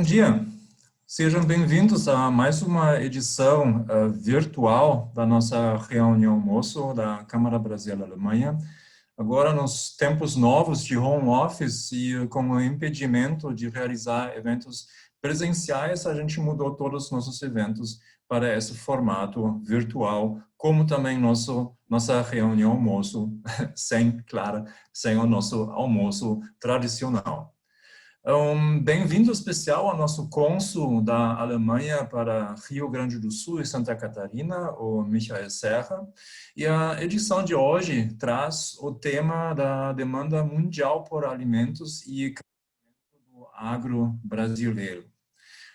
dia, sejam bem-vindos a mais uma edição virtual da nossa reunião almoço da Câmara Brasil-Alemanha. Agora, nos tempos novos de home office e com o impedimento de realizar eventos presenciais, a gente mudou todos os nossos eventos para esse formato virtual, como também nossa reunião almoço, sem o nosso almoço tradicional. Bem-vindo especial ao nosso cônsul da Alemanha para Rio Grande do Sul e Santa Catarina, o Michael Serra. E a edição de hoje traz o tema da demanda mundial por alimentos e do agro brasileiro.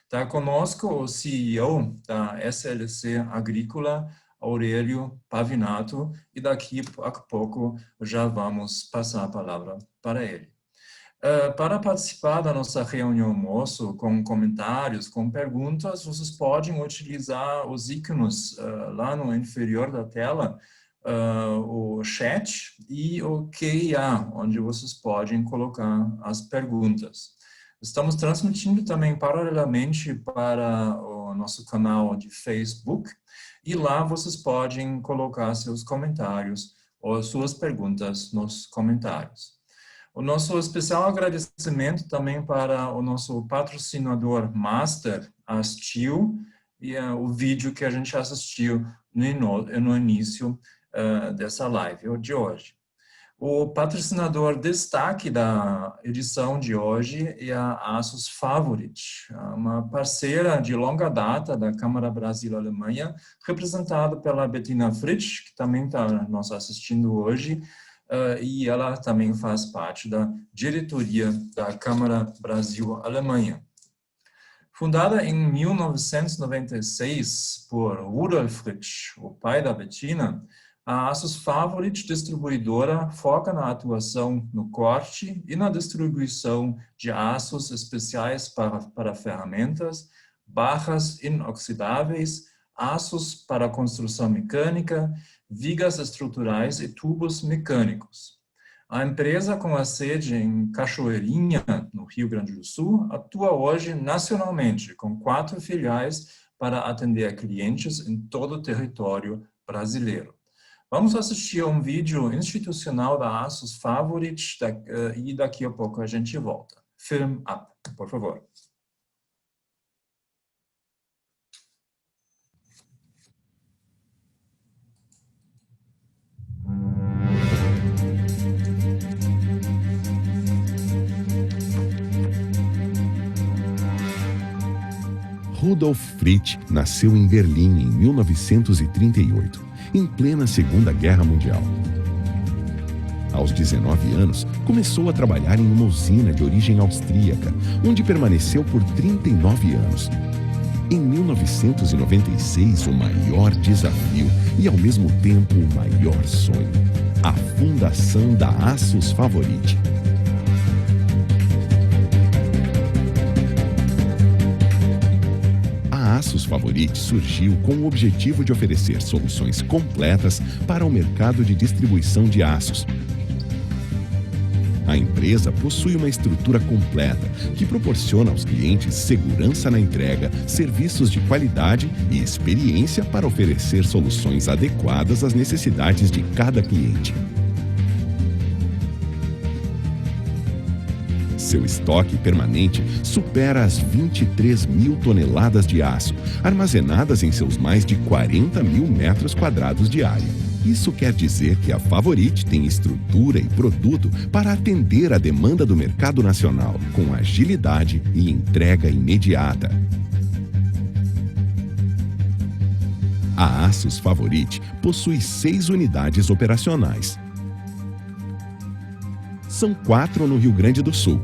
Está conosco o CEO da SLC Agrícola, Aurélio Pavinato, e daqui a pouco já vamos passar a palavra para ele. Para participar da nossa reunião almoço, com comentários, com perguntas, vocês podem utilizar os ícones lá no inferior da tela, o chat e o QIA, onde vocês podem colocar as perguntas. Estamos transmitindo também paralelamente para o nosso canal de Facebook, e lá vocês podem colocar seus comentários ou suas perguntas nos comentários. O nosso especial agradecimento também para o nosso patrocinador Master, a Steel, e o vídeo que a gente assistiu no início dessa live de hoje. O patrocinador destaque da edição de hoje é a ASUS Favorit, uma parceira de longa data da Câmara Brasil-Alemanha, representada pela Bettina Fritsch, que também está nos assistindo hoje, e ela também faz parte da diretoria da Câmara Brasil-Alemanha. Fundada em 1996 por Rudolf Fritsch, o pai da Bettina, a ASUS Favorit Distribuidora foca na atuação no corte e na distribuição de aços especiais para ferramentas, barras inoxidáveis, aços para construção mecânica, vigas estruturais e tubos mecânicos. A empresa, com a sede em Cachoeirinha, no Rio Grande do Sul, atua hoje nacionalmente, com 4 filiais para atender clientes em todo o território brasileiro. Vamos assistir a um vídeo institucional da ASUS Favorit e daqui a pouco a gente volta. Film up, por favor. Rudolf Fritsch nasceu em Berlim em 1938, em plena Segunda Guerra Mundial. Aos 19 anos, começou a trabalhar em uma usina de origem austríaca, onde permaneceu por 39 anos. Em 1996, o maior desafio e, ao mesmo tempo, o maior sonho: a fundação da ASUS Favorit. A ASUS Favorit surgiu com o objetivo de oferecer soluções completas para o mercado de distribuição de aços. A empresa possui uma estrutura completa que proporciona aos clientes segurança na entrega, serviços de qualidade e experiência para oferecer soluções adequadas às necessidades de cada cliente. Seu estoque permanente supera as 23 mil toneladas de aço, armazenadas em seus mais de 40 mil metros quadrados de área. Isso quer dizer que a Favorit tem estrutura e produto para atender a demanda do mercado nacional, com agilidade e entrega imediata. A ASUS Favorit possui 6 unidades operacionais. São 4 no Rio Grande do Sul: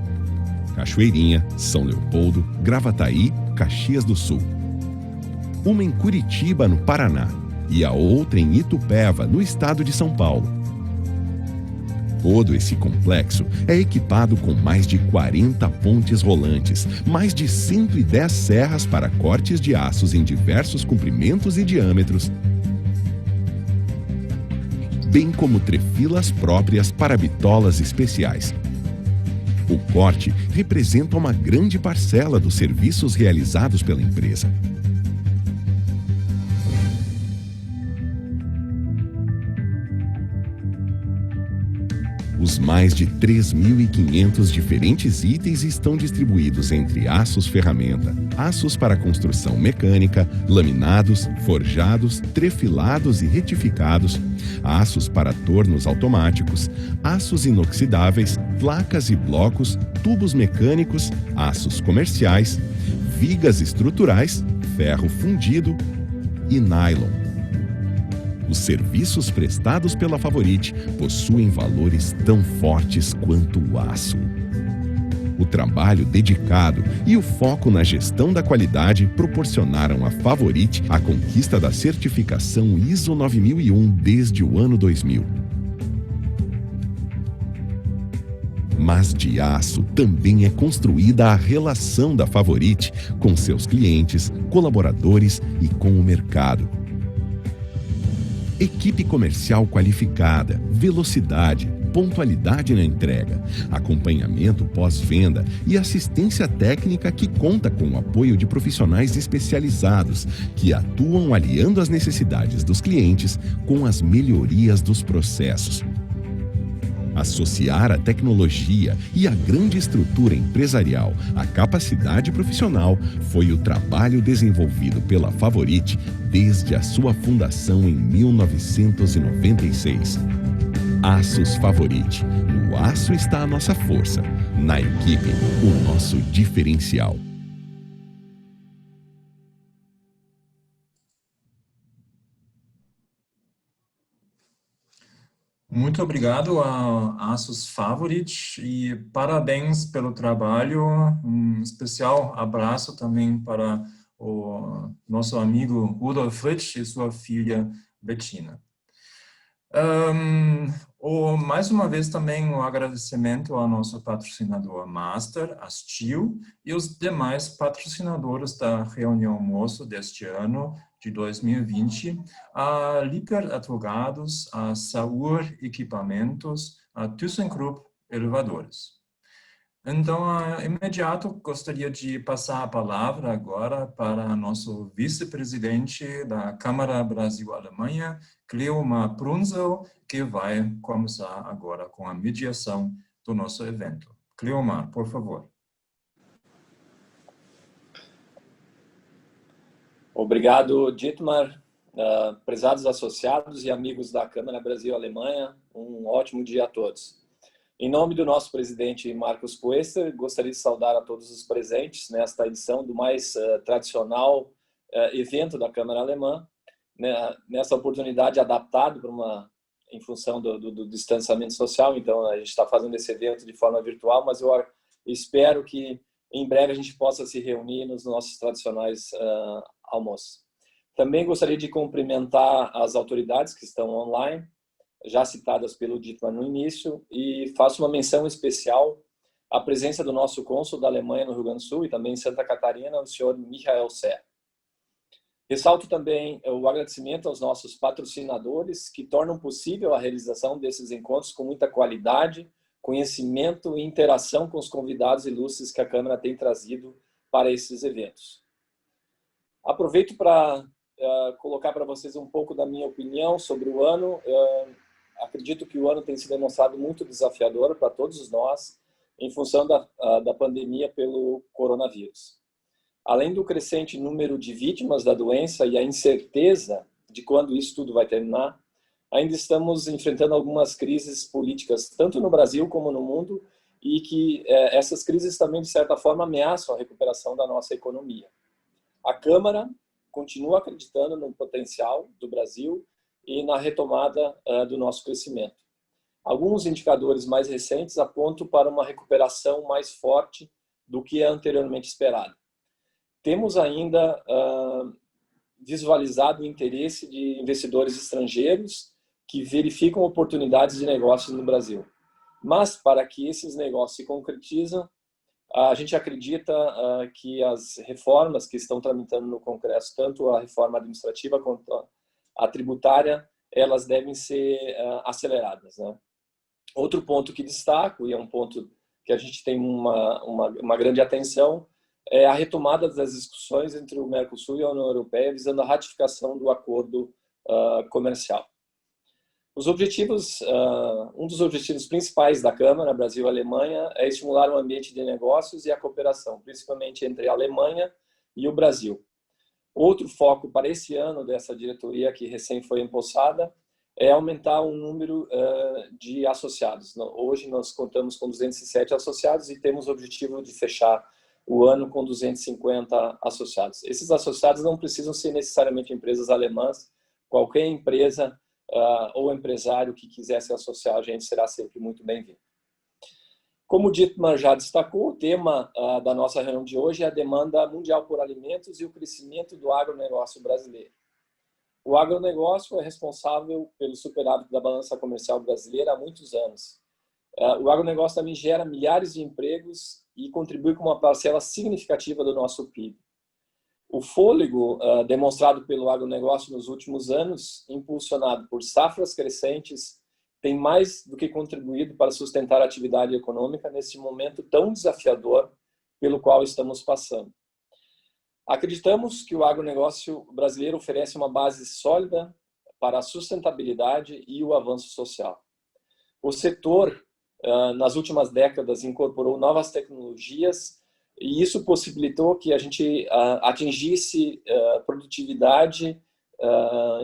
Cachoeirinha, São Leopoldo, Gravataí, Caxias do Sul. Uma em Curitiba, no Paraná, e a outra em Itupeva, no estado de São Paulo. Todo esse complexo é equipado com mais de 40 pontes rolantes, mais de 110 serras para cortes de aços em diversos comprimentos e diâmetros, bem como trefilas próprias para bitolas especiais. O corte representa uma grande parcela dos serviços realizados pela empresa. Os mais de 3.500 diferentes itens estão distribuídos entre aços ferramenta, aços para construção mecânica, laminados, forjados, trefilados e retificados, aços para tornos automáticos, aços inoxidáveis, placas e blocos, tubos mecânicos, aços comerciais, vigas estruturais, ferro fundido e nylon. Os serviços prestados pela Favorite possuem valores tão fortes quanto o aço. O trabalho dedicado e o foco na gestão da qualidade proporcionaram à Favorite a conquista da certificação ISO 9001 desde o ano 2000. Mas de aço também é construída a relação da Favorite com seus clientes, colaboradores e com o mercado. Equipe comercial qualificada, velocidade, pontualidade na entrega, acompanhamento pós-venda e assistência técnica que conta com o apoio de profissionais especializados que atuam aliando as necessidades dos clientes com as melhorias dos processos. Associar a tecnologia e a grande estrutura empresarial à capacidade profissional foi o trabalho desenvolvido pela Favorite desde a sua fundação em 1996. Aços Favorite. No aço está a nossa força, na equipe, o nosso diferencial. Muito obrigado a Aços Favorite e parabéns pelo trabalho. Um especial abraço também para o nosso amigo Rudolf Fritsch e sua filha Bettina. Mais uma vez também um agradecimento ao nosso patrocinador Master, a Steel, e os demais patrocinadores da reunião Moço deste ano, de 2020, a Lippert Advogados, a Saur Equipamentos, a ThyssenKrupp Elevadores. Então, imediato, gostaria de passar a palavra agora para nosso vice-presidente da Câmara Brasil-Alemanha, Cleomar Prunzel, que vai começar agora com a mediação do nosso evento. Cleomar, por favor. Obrigado, Dietmar. Prezados associados e amigos da Câmara Brasil-Alemanha, um ótimo dia a todos. Em nome do nosso presidente Markus Poester, gostaria de saudar a todos os presentes nesta edição do mais tradicional evento da Câmara Alemã, nessa oportunidade adaptado em função do distanciamento social. Então, a gente está fazendo esse evento de forma virtual, mas eu espero que em breve a gente possa se reunir nos nossos tradicionais almoços. Também gostaria de cumprimentar as autoridades que estão online, já citadas pelo Dietmar no início, e faço uma menção especial à presença do nosso cônsul da Alemanha no Rio Grande do Sul e também em Santa Catarina, o senhor Michael Ser. Ressalto também o agradecimento aos nossos patrocinadores que tornam possível a realização desses encontros com muita qualidade, conhecimento e interação com os convidados ilustres que a Câmara tem trazido para esses eventos. Aproveito para colocar para vocês um pouco da minha opinião sobre o ano. Acredito que o ano tem se demonstrado muito desafiador para todos nós em função da pandemia pelo coronavírus. Além do crescente número de vítimas da doença e a incerteza de quando isso tudo vai terminar, ainda estamos enfrentando algumas crises políticas, tanto no Brasil como no mundo, e que essas crises também, de certa forma, ameaçam a recuperação da nossa economia. A Câmara continua acreditando no potencial do Brasil e na retomada do nosso crescimento. Alguns indicadores mais recentes apontam para uma recuperação mais forte do que é anteriormente esperado. Temos ainda visualizado o interesse de investidores estrangeiros que verificam oportunidades de negócios no Brasil. Mas, para que esses negócios se concretizem, a gente acredita que as reformas que estão tramitando no Congresso, tanto a reforma administrativa quanto a tributária, elas devem ser aceleradas, né? Outro ponto que destaco, e é um ponto que a gente tem uma grande atenção é a retomada das discussões entre o Mercosul e a União Europeia visando a ratificação do acordo comercial. Um dos objetivos principais da Câmara Brasil-Alemanha é estimular o ambiente de negócios e a cooperação, principalmente entre a Alemanha e o Brasil. Outro foco para esse ano dessa diretoria que recém foi empossada é aumentar o número de associados. Hoje nós contamos com 207 associados e temos o objetivo de fechar o ano com 250 associados. Esses associados não precisam ser necessariamente empresas alemãs, qualquer empresa ou empresário que quiser se associar a gente será sempre muito bem-vindo. Como o Dietmar já destacou, o tema da nossa reunião de hoje é a demanda mundial por alimentos e o crescimento do agronegócio brasileiro. O agronegócio é responsável pelo superávit da balança comercial brasileira há muitos anos. O agronegócio também gera milhares de empregos e contribui com uma parcela significativa do nosso PIB. O fôlego demonstrado pelo agronegócio nos últimos anos, impulsionado por safras crescentes, tem mais do que contribuído para sustentar a atividade econômica nesse momento tão desafiador pelo qual estamos passando. Acreditamos que o agronegócio brasileiro oferece uma base sólida para a sustentabilidade e o avanço social. O setor, nas últimas décadas, incorporou novas tecnologias e isso possibilitou que a gente atingisse produtividade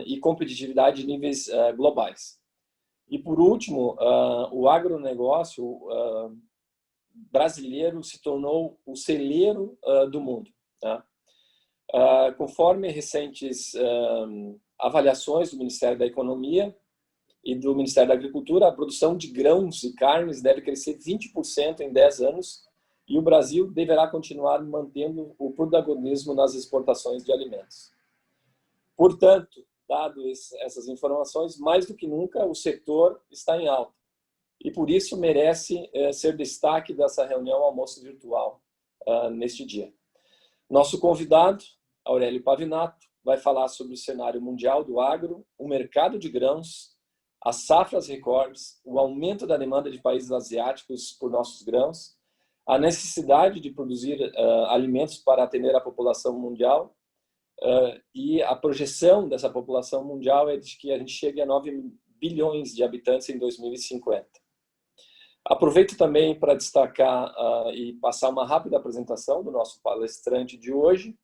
e competitividade em níveis globais. E, por último, o agronegócio brasileiro se tornou o celeiro do mundo. Tá? Conforme recentes avaliações do Ministério da Economia e do Ministério da Agricultura, a produção de grãos e carnes deve crescer 20% em 10 anos e o Brasil deverá continuar mantendo o protagonismo nas exportações de alimentos. Portanto, dado essas informações, mais do que nunca o setor está em alta e por isso merece ser destaque dessa reunião almoço virtual neste dia. Nosso convidado, Aurélio Pavinato, vai falar sobre o cenário mundial do agro, o mercado de grãos, as safras recordes, o aumento da demanda de países asiáticos por nossos grãos, a necessidade de produzir alimentos para atender a população mundial e a projeção dessa população mundial é de que a gente chegue a 9 bilhões de habitantes em 2050. Aproveito também para destacar e passar uma rápida apresentação do nosso palestrante de hoje.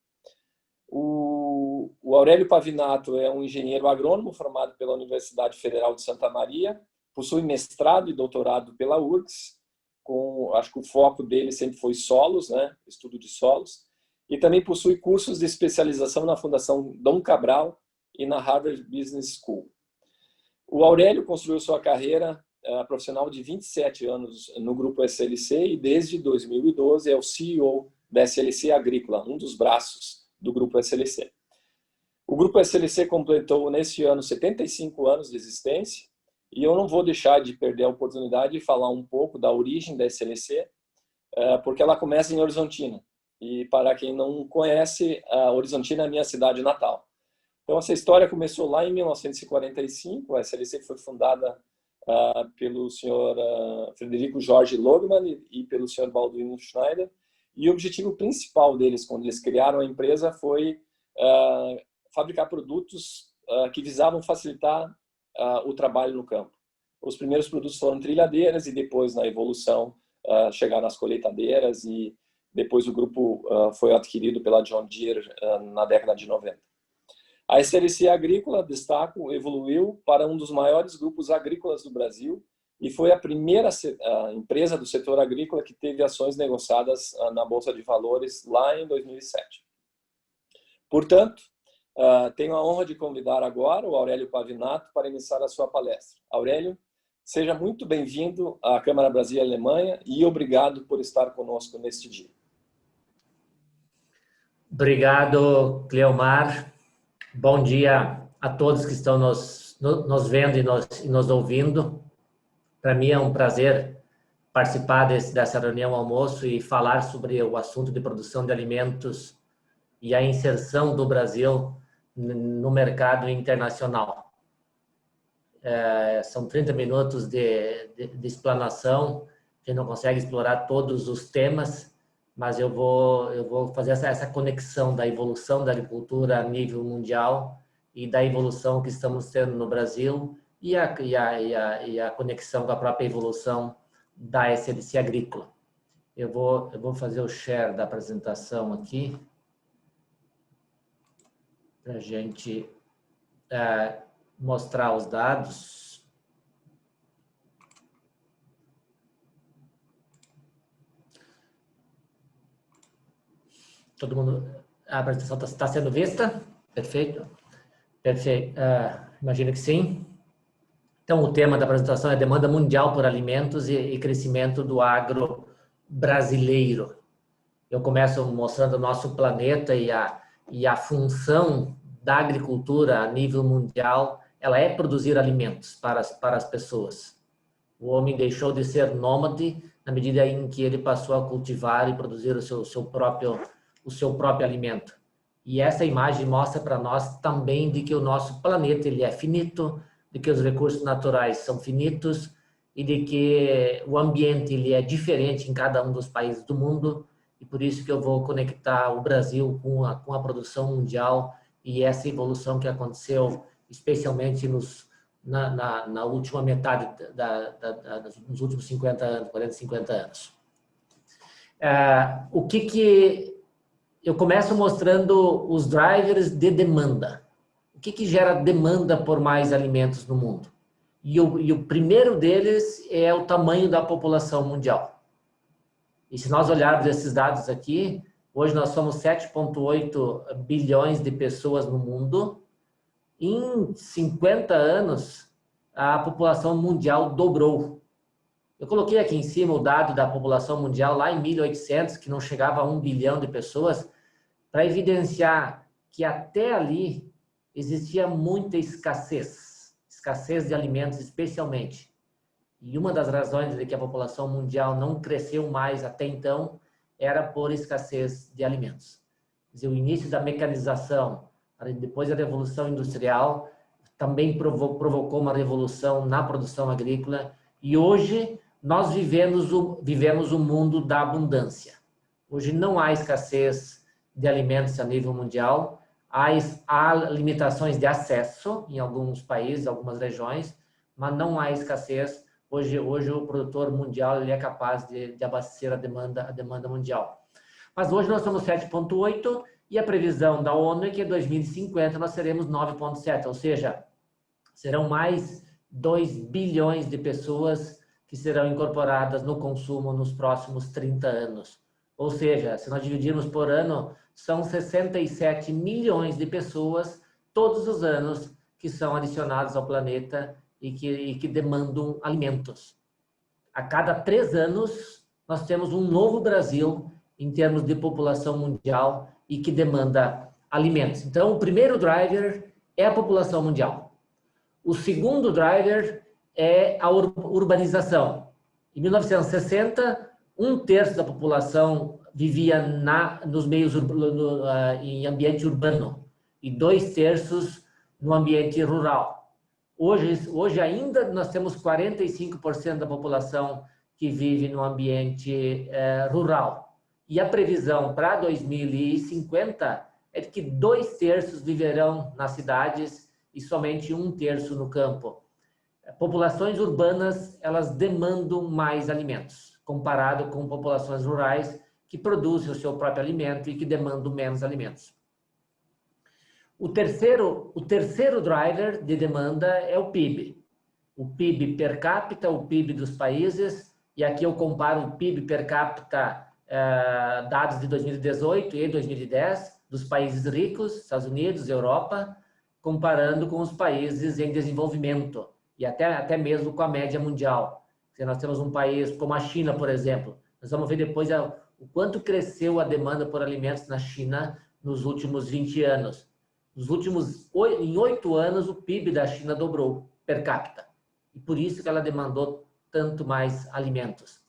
O Aurélio Pavinato é um engenheiro agrônomo formado pela Universidade Federal de Santa Maria, possui mestrado e doutorado pela URGS, acho que o foco dele sempre foi solos, né? Estudo de solos, e também possui cursos de especialização na Fundação Dom Cabral e na Harvard Business School. O Aurélio construiu sua carreira profissional de 27 anos no Grupo SLC e desde 2012 é o CEO da SLC Agrícola, um dos braços do Grupo SLC. O Grupo SLC completou neste ano 75 anos de existência e eu não vou deixar de perder a oportunidade de falar um pouco da origem da SLC, porque ela começa em Horizontina. E para quem não conhece, a Horizontina é a minha cidade natal. Então essa história começou lá em 1945, a SLC foi fundada pelo senhor Frederico Jorge Logman e pelo senhor Balduino Schneider, e o objetivo principal deles, quando eles criaram a empresa, foi fabricar produtos que visavam facilitar o trabalho no campo. Os primeiros produtos foram trilhadeiras e depois, na evolução, chegaram as colheitadeiras e depois o grupo foi adquirido pela John Deere na década de 90. A SLC Agrícola, destaco, evoluiu para um dos maiores grupos agrícolas do Brasil e foi a primeira empresa do setor agrícola que teve ações negociadas na Bolsa de Valores lá em 2007. Portanto, tenho a honra de convidar agora o Aurélio Pavinato para iniciar a sua palestra. Aurélio, seja muito bem-vindo à Câmara Brasil-Alemanha e obrigado por estar conosco neste dia. Obrigado, Cleomar. Bom dia a todos que estão nos vendo e nos ouvindo. Para mim é um prazer participar dessa reunião almoço e falar sobre o assunto de produção de alimentos e a inserção do Brasil no mercado internacional. São 30 minutos de explanação gente não consegue explorar todos os temas, mas eu vou fazer essa conexão da evolução da agricultura a nível mundial e da evolução que estamos tendo no Brasil e a conexão com a própria evolução da SLC agrícola. Eu vou fazer o share da apresentação aqui para a gente mostrar os dados. Todo mundo, a apresentação está sendo vista? Perfeito. Perfeito. Imagino que sim. Então, o tema da apresentação é demanda mundial por alimentos e crescimento do agro brasileiro. Eu começo mostrando o nosso planeta e a função da agricultura a nível mundial, ela é produzir alimentos para as pessoas. O homem deixou de ser nômade na medida em que ele passou a cultivar e produzir o seu próprio alimento. E essa imagem mostra para nós também de que o nosso planeta ele é finito, de que os recursos naturais são finitos e de que o ambiente ele é diferente em cada um dos países do mundo, e por isso que eu vou conectar o Brasil com a produção mundial e essa evolução que aconteceu especialmente na última metade nos últimos 50 anos, 40, 50 anos. Eu começo mostrando os drivers de demanda. O que gera demanda por mais alimentos no mundo? E o primeiro deles é o tamanho da população mundial. E se nós olharmos esses dados aqui, hoje nós somos 7,8 bilhões de pessoas no mundo. Em 50 anos, a população mundial dobrou. Eu coloquei aqui em cima o dado da população mundial lá em 1800, que não chegava a 1 bilhão de pessoas, para evidenciar que até ali existia muita escassez de alimentos especialmente. E uma das razões de que a população mundial não cresceu mais até então era por escassez de alimentos. Quer dizer, o início da mecanização, depois da Revolução Industrial, também provocou uma revolução na produção agrícola e hoje nós vivemos o mundo da abundância. Hoje não há escassez de alimentos a nível mundial, há limitações de acesso em alguns países, algumas regiões, mas não há escassez. Hoje o produtor mundial ele é capaz de abastecer a demanda mundial. Mas hoje nós somos 7,8 e a previsão da ONU é que em 2050 nós seremos 9,7, ou seja, serão mais 2 bilhões de pessoas que serão incorporadas no consumo nos próximos 30 anos. Ou seja, se nós dividirmos por ano, são 67 milhões de pessoas todos os anos que são adicionadas ao planeta e que demandam alimentos. A cada 3 anos, nós temos um novo Brasil em termos de população mundial e que demanda alimentos. Então, o primeiro driver é a população mundial. O segundo driver é a urbanização. Em 1960, 1/3 da população vivia nos meios em ambiente urbano e 2/3 no ambiente rural. Hoje ainda nós temos 45% da população que vive no ambiente rural. E a previsão para 2050 é de que 2/3 viverão nas cidades e somente 1/3 no campo. Populações urbanas, elas demandam mais alimentos, comparado com populações rurais que produzem o seu próprio alimento e que demandam menos alimentos. O terceiro driver de demanda é o PIB. O PIB per capita, o PIB dos países, e aqui eu comparo o PIB per capita, dados de 2018 e 2010, dos países ricos, Estados Unidos, Europa, comparando com os países em desenvolvimento, e até mesmo com a média mundial. Se nós temos um país como a China, por exemplo, nós vamos ver depois o quanto cresceu a demanda por alimentos na China nos últimos 20 anos. Em 8 anos, o PIB da China dobrou per capita. E por isso que ela demandou tanto mais alimentos.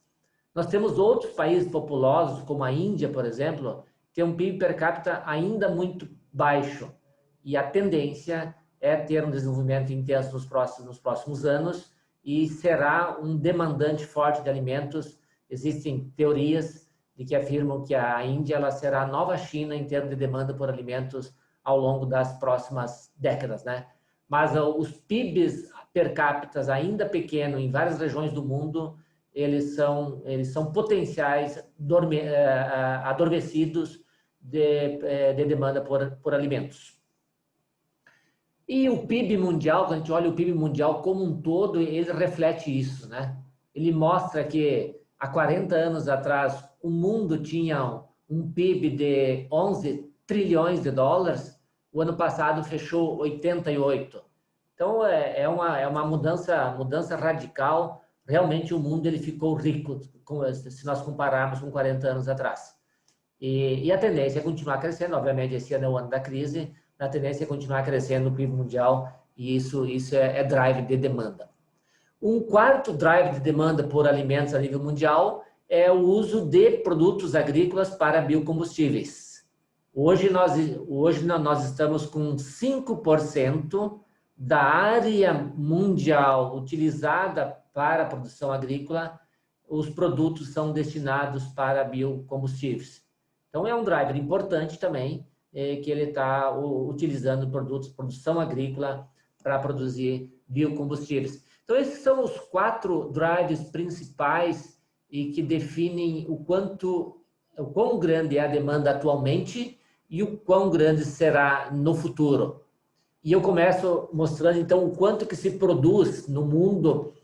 Nós temos outros países populosos, como a Índia, por exemplo, que tem um PIB per capita ainda muito baixo. E a tendência é ter um desenvolvimento intenso nos próximos anos e será um demandante forte de alimentos existem teorias de que afirmam que a Índia ela será a nova China em termos de demanda por alimentos ao longo das próximas décadas, né? Mas os PIBs per capita ainda pequenos em várias regiões do mundo, eles são potenciais adormecidos de demanda por alimentos. E o PIB mundial, quando a gente olha o PIB mundial como um todo, ele reflete isso, né? Ele mostra que há 40 anos atrás o mundo tinha um PIB de 11 trilhões de dólares, o ano passado fechou 88. Então é uma mudança radical. Realmente o mundo ele ficou rico se nós compararmos com 40 anos atrás. E a tendência é continuar crescendo. Obviamente esse ano é o ano da crise, a tendência é continuar crescendo o PIB mundial, e isso é drive de demanda. Um quarto drive de demanda por alimentos a nível mundial é o uso de produtos agrícolas para biocombustíveis. Hoje nós estamos com 5% da área mundial utilizada para a produção agrícola, os produtos são destinados para biocombustíveis. Então é um driver importante também, que ele está utilizando produtos de produção agrícola para produzir biocombustíveis. Então esses são os 4 drivers principais e que definem o quão grande é a demanda atualmente e o quão grande será no futuro. E eu começo mostrando então o quanto que se produz no mundo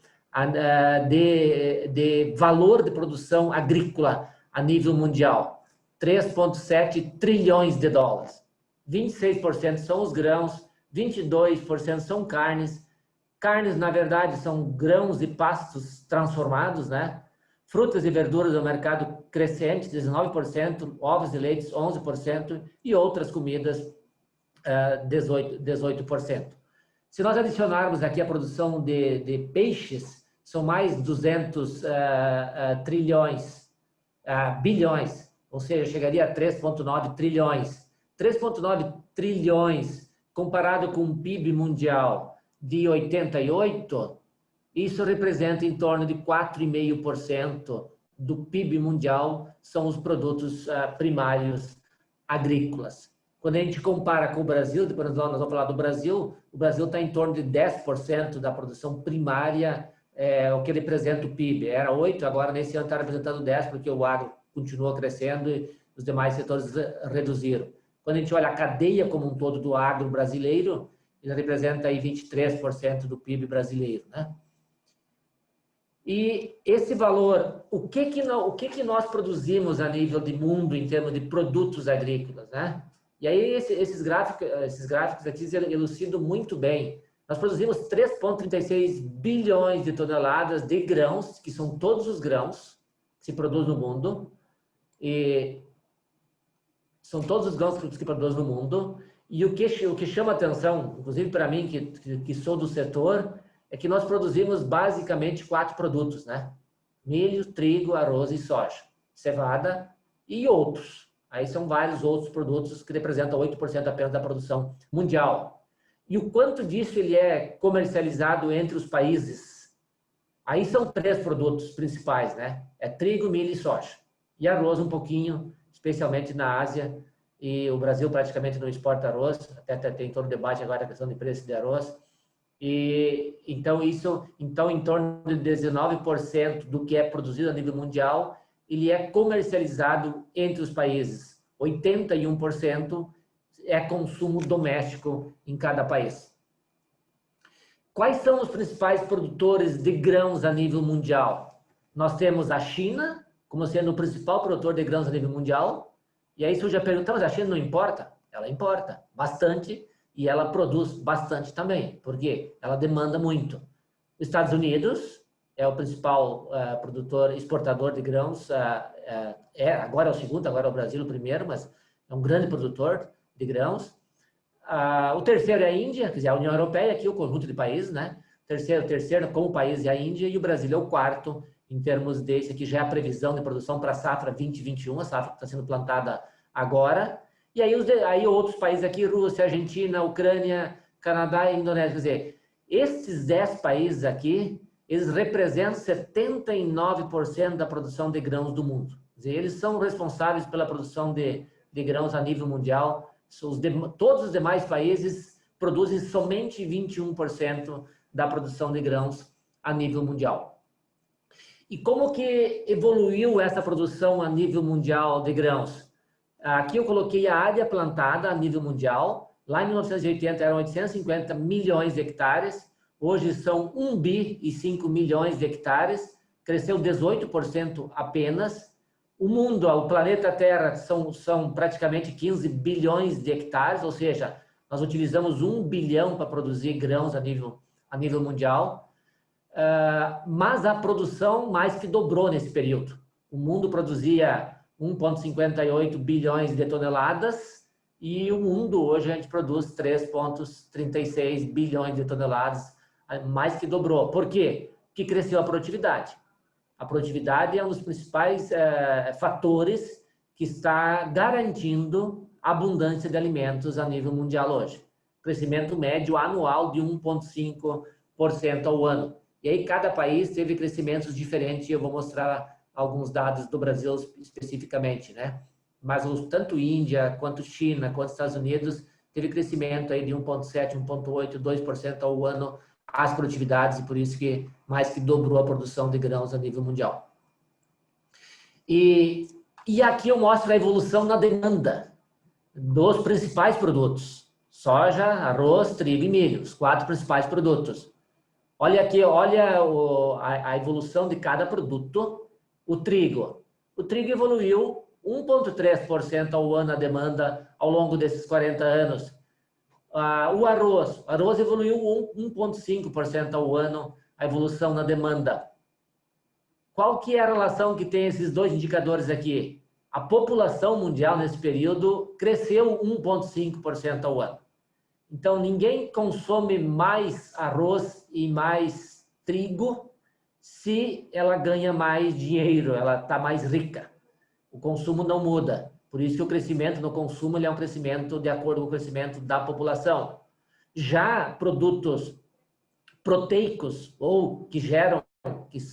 de valor de produção agrícola a nível mundial. 3,7 trilhões de dólares. 26% são os grãos, 22% são carnes. Carnes, na verdade, são grãos e pastos transformados, né? Frutas e verduras do mercado crescente, 19%, ovos e leites, 11%, e outras comidas, 18%. Se nós adicionarmos aqui a produção de peixes, são mais 200 bilhões, ou seja, chegaria a 3,9 trilhões. 3,9 trilhões comparado com o PIB mundial de 88, isso representa em torno de 4,5% do PIB mundial, são os produtos primários agrícolas. Quando a gente compara com o Brasil, depois nós vamos falar do Brasil, o Brasil está em torno de 10% da produção primária, o que representa o PIB. Era 8%, agora nesse ano está representando 10%, porque o agro continuou crescendo e os demais setores reduziram. Quando a gente olha a cadeia como um todo do agro brasileiro, ele representa aí 23% do PIB brasileiro, né? E esse valor, o que nós produzimos a nível de mundo em termos de produtos agrícolas, né? E aí esses gráficos aqui elucidam muito bem. Nós produzimos 3,36 bilhões de toneladas de grãos, que são todos os grãos que se produzem no mundo, e são todos os grãos que se produzem no mundo. E o que chama atenção, inclusive para mim, que sou do setor, é que nós produzimos basicamente 4 produtos, né? Milho, trigo, arroz e soja, cevada e outros. Aí são vários outros produtos que representam 8% apenas da produção mundial. E o quanto disso ele é comercializado entre os países? Aí são 3 produtos principais, né? É trigo, milho e soja. E arroz um pouquinho, especialmente na Ásia. E o Brasil praticamente não exporta arroz, até tem todo o debate agora a questão de preço de arroz. E então em torno de 19% do que é produzido a nível mundial, ele é comercializado entre os países. 81% é consumo doméstico em cada país. Quais são os principais produtores de grãos a nível mundial? Nós temos a China como sendo o principal produtor de grãos a nível mundial. E aí surge a pergunta, mas a China não importa? Ela importa bastante e ela produz bastante também. Por quê? Ela demanda muito. Os Estados Unidos é o principal produtor, exportador de grãos. Agora é o segundo, agora é o Brasil o primeiro, mas é um grande produtor de grãos. O terceiro é a Índia, quer dizer, a União Europeia, aqui o conjunto de países, né? Terceiro como país é a Índia, e o Brasil é o quarto, em termos desse aqui já é a previsão de produção para a safra 2021, a safra que está sendo plantada agora. E aí outros países aqui, Rússia, Argentina, Ucrânia, Canadá e Indonésia. Quer dizer, esses 10 países aqui, eles representam 79% da produção de grãos do mundo. Quer dizer, eles são responsáveis pela produção de grãos a nível mundial. Todos os demais países produzem somente 21% da produção de grãos a nível mundial. E como que evoluiu essa produção a nível mundial de grãos? Aqui eu coloquei a área plantada a nível mundial. Lá em 1980 eram 850 milhões de hectares. Hoje são 1 bi e 5 milhões de hectares. Cresceu 18% apenas. O mundo, o planeta Terra, são praticamente 15 bilhões de hectares, ou seja, nós utilizamos 1 bilhão para produzir grãos a nível mundial. Mas a produção mais que dobrou nesse período. O mundo produzia 1,58 bilhões de toneladas e o mundo hoje a gente produz 3,36 bilhões de toneladas, mais que dobrou. Por quê? Porque cresceu a produtividade. A produtividade é um dos principais fatores que está garantindo a abundância de alimentos a nível mundial hoje. Crescimento médio anual de 1,5% ao ano. E aí cada país teve crescimentos diferentes e eu vou mostrar alguns dados do Brasil especificamente, né? Mas tanto Índia, quanto China, quanto Estados Unidos teve crescimento aí de 1,7%, 1,8%, 2% ao ano as produtividades e por isso que mais que dobrou a produção de grãos a nível mundial. E aqui eu mostro a evolução na demanda dos principais produtos. Soja, arroz, trigo e milho, os 4 principais produtos. Olha aqui, olha a evolução de cada produto. O trigo evoluiu 1,3% ao ano a demanda ao longo desses 40 anos. O arroz evoluiu 1,5% ao ano a evolução na demanda. Qual que é a relação que tem esses dois indicadores aqui? A população mundial nesse período cresceu 1,5% ao ano. Então, ninguém consome mais arroz e mais trigo se ela ganha mais dinheiro, ela está mais rica. O consumo não muda. Por isso que o crescimento no consumo ele é um crescimento de acordo com o crescimento da população. Já produtos proteicos ou que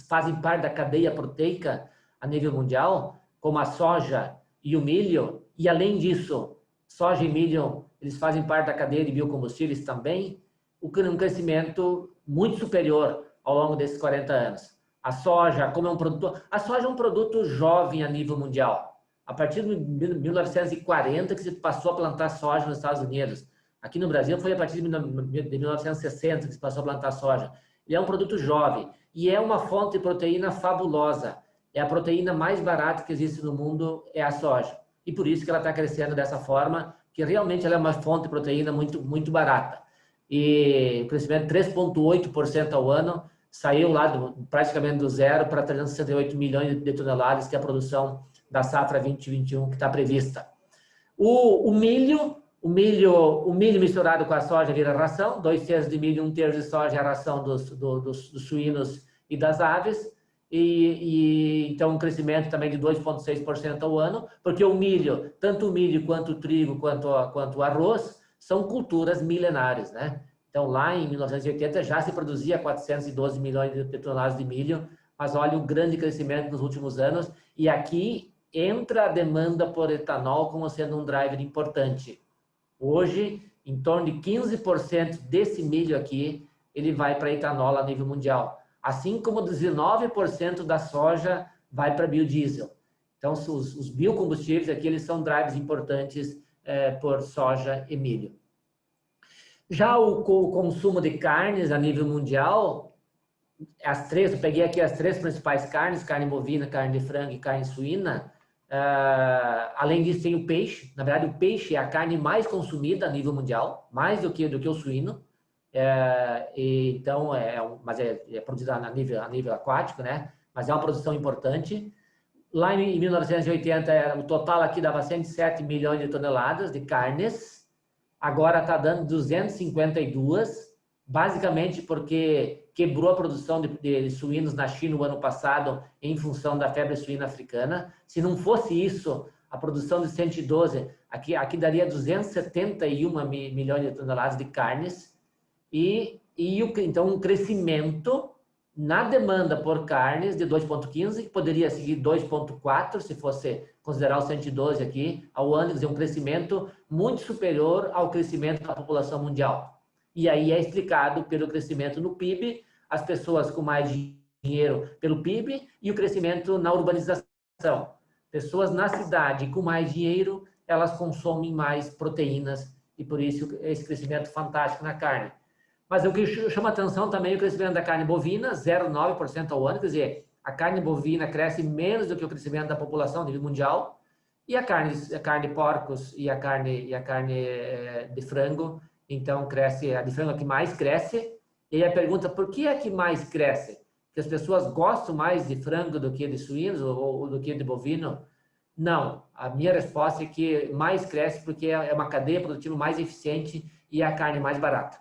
fazem parte da cadeia proteica a nível mundial, como a soja e o milho, e além disso, soja e milho, eles fazem parte da cadeia de biocombustíveis também, um crescimento muito superior ao longo desses 40 anos. A soja, como é um produto... A soja é um produto jovem a nível mundial. A partir de 1940 que se passou a plantar soja nos Estados Unidos. Aqui no Brasil foi a partir de 1960 que se passou a plantar soja. Ele é um produto jovem e é uma fonte de proteína fabulosa. É a proteína mais barata que existe no mundo, é a soja. E por isso que ela está crescendo dessa forma, que realmente ela é uma fonte de proteína muito, muito barata. E o crescimento de 3,8% ao ano, saiu lá praticamente do zero para 368 milhões de toneladas, que é a produção da safra 2021 que está prevista. O milho misturado com a soja vira ração, 2/3 de milho, 1/3 de soja é a ração dos suínos e das aves, então um crescimento também de 2,6% ao ano, porque o milho, tanto o milho quanto o trigo, quanto o arroz, são culturas milenares, né? Então, lá em 1980 já se produzia 412 milhões de toneladas de milho, mas olha o grande crescimento nos últimos anos, e aqui entra a demanda por etanol como sendo um driver importante. Hoje, em torno de 15% desse milho aqui, ele vai para etanol a nível mundial, assim como 19% da soja vai para biodiesel. Então, os biocombustíveis aqui, eles são drivers importantes por soja e milho. Já o consumo de carnes a nível mundial, eu peguei aqui as 3 principais carnes, carne bovina, carne de frango e carne suína. Além disso, tem o peixe. Na verdade, o peixe é a carne mais consumida a nível mundial, mais do que o suíno. Então, mas é produzida a nível aquático, né? Mas é uma produção importante. Lá em 1980, o total aqui dava 107 milhões de toneladas de carnes. Agora está dando 252, basicamente porque quebrou a produção de suínos na China no ano passado em função da febre suína africana. Se não fosse isso, a produção de 112, aqui daria 271 milhões de toneladas de carnes. Então, um crescimento na demanda por carnes de 2,15, que poderia seguir 2,4, se fosse considerar o 112 aqui, ao ano, quer dizer, um crescimento muito superior ao crescimento da população mundial. E aí é explicado pelo crescimento no PIB, as pessoas com mais dinheiro pelo PIB e o crescimento na urbanização. Pessoas na cidade com mais dinheiro, elas consomem mais proteínas e por isso esse crescimento fantástico na carne. Mas o que chama atenção também é o crescimento da carne bovina, 0,9% ao ano, quer dizer, a carne bovina cresce menos do que o crescimento da população a nível mundial, e a carne de porcos e a carne de frango, então cresce, a de frango é a que mais cresce. E aí a pergunta, por que é que mais cresce? Que as pessoas gostam mais de frango do que de suínos ou do que de bovino? Não, a minha resposta é que mais cresce porque é uma cadeia produtiva mais eficiente e é a carne mais barata.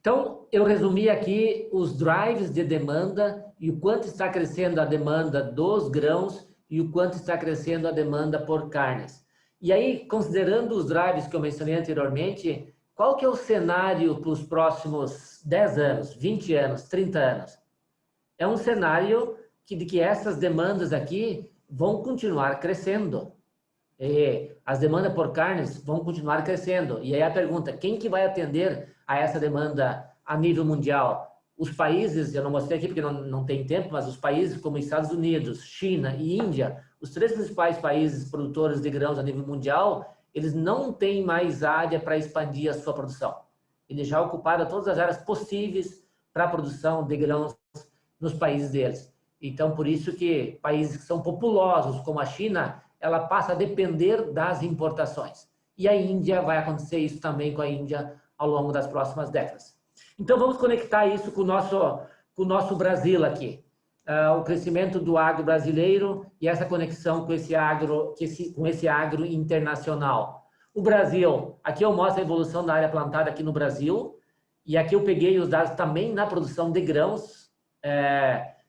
Então, eu resumi aqui os drives de demanda e o quanto está crescendo a demanda dos grãos e o quanto está crescendo a demanda por carnes. E aí, considerando os drives que eu mencionei anteriormente, qual que é o cenário para os próximos 10 anos, 20 anos, 30 anos? É um cenário de que essas demandas aqui vão continuar crescendo. E as demandas por carnes vão continuar crescendo. E aí a pergunta, quem que vai atender a essa demanda a nível mundial? Os países, eu não mostrei aqui porque não tem tempo, mas os países como Estados Unidos, China e Índia, os 3 principais países produtores de grãos a nível mundial, eles não têm mais área para expandir a sua produção. Eles já ocuparam todas as áreas possíveis para a produção de grãos nos países deles. Então, por isso que países que são populosos, como a China, ela passa a depender das importações. E a Índia, vai acontecer isso também com a Índia ao longo das próximas décadas. Então, vamos conectar isso com o nosso Brasil aqui. O crescimento do agro brasileiro e essa conexão com esse agro internacional. O Brasil, aqui eu mostro a evolução da área plantada aqui no Brasil, e aqui eu peguei os dados também na produção de grãos.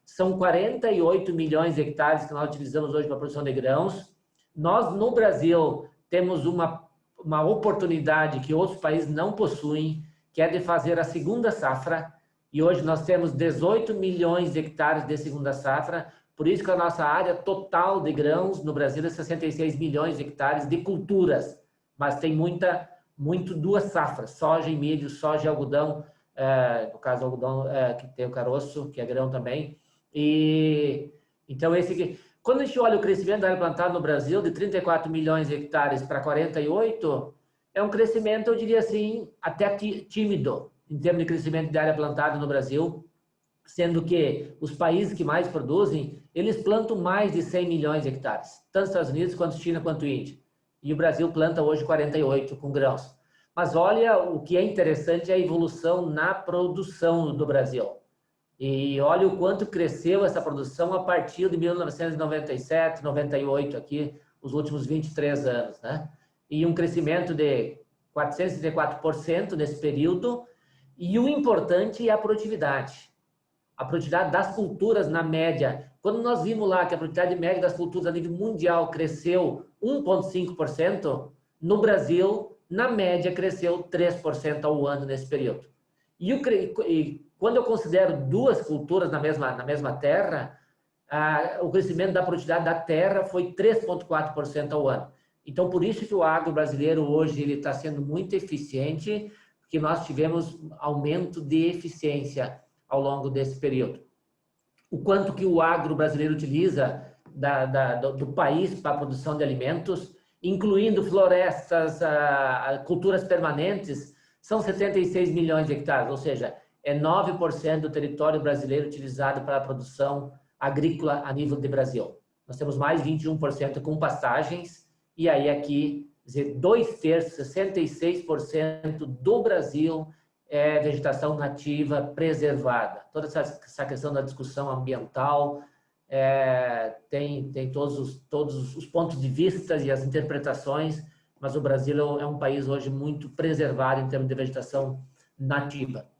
São 48 milhões de hectares que nós utilizamos hoje para a produção de grãos. Nós, no Brasil, temos uma oportunidade que outros países não possuem, que é de fazer a segunda safra, e hoje nós temos 18 milhões de hectares de segunda safra, por isso que a nossa área total de grãos no Brasil é 66 milhões de hectares de culturas, mas tem muito duas safras, soja e milho, soja e algodão, no caso algodão que tem o caroço, que é grão também, e então esse aqui... Quando a gente olha o crescimento da área plantada no Brasil, de 34 milhões de hectares para 48, é um crescimento, eu diria assim, até tímido, em termos de crescimento da área plantada no Brasil, sendo que os países que mais produzem, eles plantam mais de 100 milhões de hectares, tanto Estados Unidos, quanto China, quanto Índia. E o Brasil planta hoje 48 com grãos. Mas olha, o que é interessante é a evolução na produção do Brasil. E olha o quanto cresceu essa produção a partir de 1997, 98, aqui, os últimos 23 anos, né? E um crescimento de 434% nesse período. E o importante é a produtividade. A produtividade das culturas na média. Quando nós vimos lá que a produtividade média das culturas a nível mundial cresceu 1,5%, no Brasil, na média, cresceu 3% ao ano nesse período. E quando eu considero duas culturas na mesma terra, o crescimento da produtividade da terra foi 3,4% ao ano. Então, por isso que o agro brasileiro hoje ele está sendo muito eficiente, porque nós tivemos aumento de eficiência ao longo desse período. O quanto que o agro brasileiro utiliza do país para a produção de alimentos, incluindo florestas, culturas permanentes, são 76 milhões de hectares, ou seja, é 9% do território brasileiro utilizado para a produção agrícola a nível de Brasil. Nós temos mais 21% com pastagens, e aí aqui, 2/3, 66% do Brasil é vegetação nativa preservada. Toda essa questão da discussão ambiental tem todos os pontos de vista e as interpretações, mas o Brasil é um país hoje muito preservado em termos de vegetação nativa.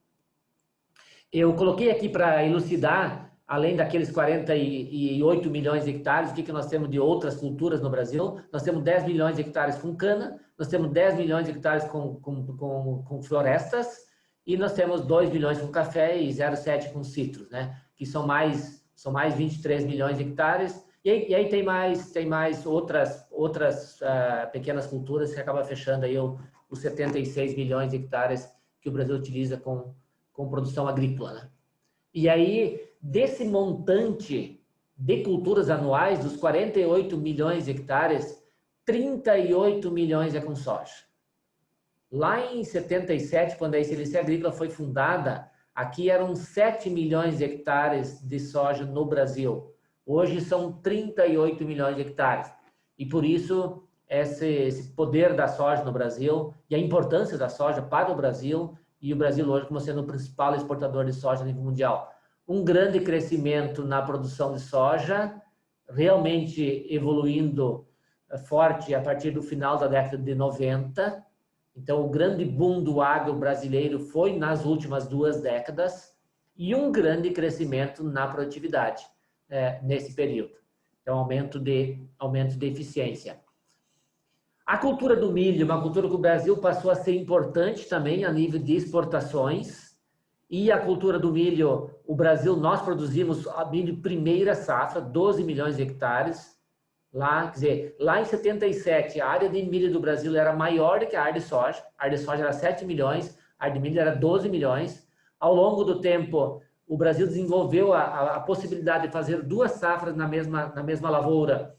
Eu coloquei aqui para elucidar, além daqueles 48 milhões de hectares, o que nós temos de outras culturas no Brasil. Nós temos 10 milhões de hectares com cana, nós temos 10 milhões de hectares com florestas, E nós temos 2 milhões com café e 0,7 com citros, né? Que são mais 23 milhões de hectares. E aí tem mais outras pequenas culturas que acaba fechando aí os 76 milhões de hectares que o Brasil utiliza com produção agrícola, né? E aí, desse montante de culturas anuais, dos 48 milhões de hectares, 38 milhões é com soja. Lá em 77, quando a Excelência Agrícola foi fundada, aqui eram 7 milhões de hectares de soja no Brasil. Hoje são 38 milhões de hectares. E por isso, esse poder da soja no Brasil e a importância da soja para o Brasil, e o Brasil hoje como sendo o principal exportador de soja a nível mundial. Um grande crescimento na produção de soja, realmente evoluindo forte a partir do final da década de 90. Então, o grande boom do agro brasileiro foi nas últimas 2 décadas e um grande crescimento na produtividade nesse período. Então, aumento de eficiência. A cultura do milho, uma cultura que o Brasil passou a ser importante também a nível de exportações. E a cultura do milho, o Brasil, nós produzimos a milho primeira safra, 12 milhões de hectares. Lá em 77, a área de milho do Brasil era maior do que a área de soja. A área de soja era 7 milhões, a área de milho era 12 milhões. Ao longo do tempo, o Brasil desenvolveu a possibilidade de fazer 2 safras na mesma lavoura.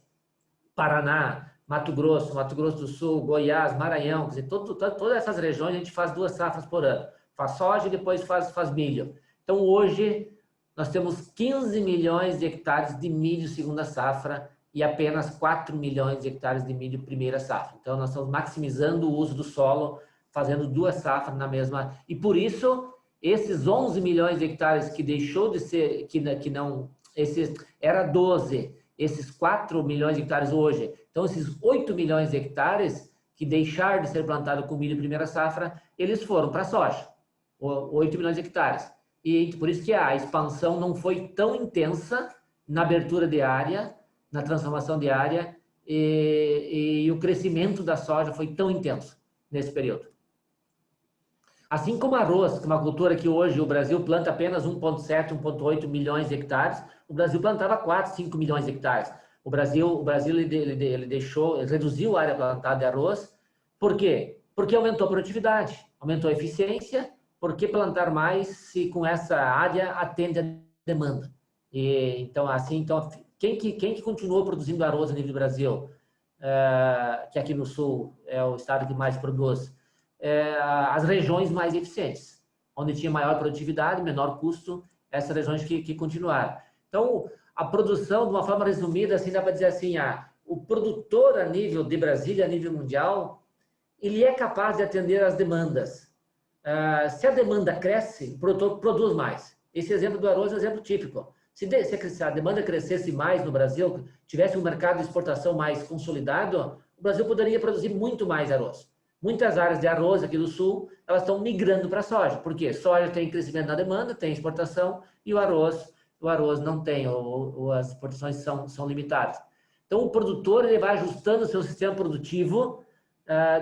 Paraná, Mato Grosso do Sul, Goiás, Maranhão, quer dizer, todas essas regiões a gente faz 2 safras por ano. Faz soja e depois faz milho. Então, hoje, nós temos 15 milhões de hectares de milho segunda safra e apenas 4 milhões de hectares de milho primeira safra. Então, nós estamos maximizando o uso do solo, fazendo 2 safras na mesma... E, por isso, esses 11 milhões de hectares que deixou de ser... era 12, esses 4 milhões de hectares hoje. Então, esses 8 milhões de hectares que deixaram de ser plantados com milho primeira safra, eles foram para a soja. 8 milhões de hectares. E por isso que a expansão não foi tão intensa na abertura de área, na transformação de área, e o crescimento da soja foi tão intenso nesse período. Assim como arroz, que é uma cultura que hoje o Brasil planta apenas 1,7, 1,8 milhões de hectares, o Brasil plantava 4, 5 milhões de hectares. O Brasil ele reduziu a área plantada de arroz. Por quê? Porque aumentou a produtividade, aumentou a eficiência. Por que plantar mais se com essa área atende a demanda? Então, quem que continuou produzindo arroz a nível do Brasil? Que aqui no Sul é o estado que mais produz. As regiões mais eficientes, onde tinha maior produtividade, menor custo, essas regiões que continuaram. Então, a produção, de uma forma resumida, assim, dá para dizer assim, o produtor a nível de Brasília, a nível mundial, ele é capaz de atender às demandas. Se a demanda cresce, o produtor produz mais. Esse exemplo do arroz é um exemplo típico. Se a demanda crescesse mais no Brasil, tivesse um mercado de exportação mais consolidado, o Brasil poderia produzir muito mais arroz. Muitas áreas de arroz aqui do Sul, elas estão migrando para a soja. Por quê? Soja tem crescimento na demanda, tem exportação, e o arroz não tem, as exportações são limitadas. Então, o produtor ele vai ajustando o seu sistema produtivo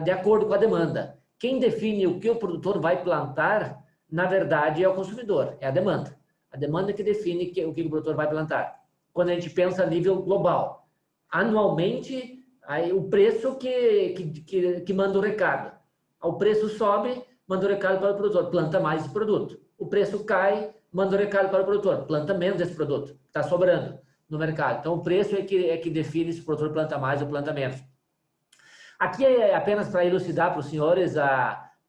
de acordo com a demanda. Quem define o que o produtor vai plantar, na verdade, é o consumidor, é a demanda. A demanda que define o que o produtor vai plantar. Quando a gente pensa a nível global, anualmente, aí, o preço que manda o recado. O preço sobe, manda o recado para o produtor, planta mais esse produto. O preço cai, manda o recado para o produtor, planta menos esse produto, está sobrando no mercado. Então, o preço é que define se o produtor planta mais ou planta menos. Aqui é apenas para elucidar para os senhores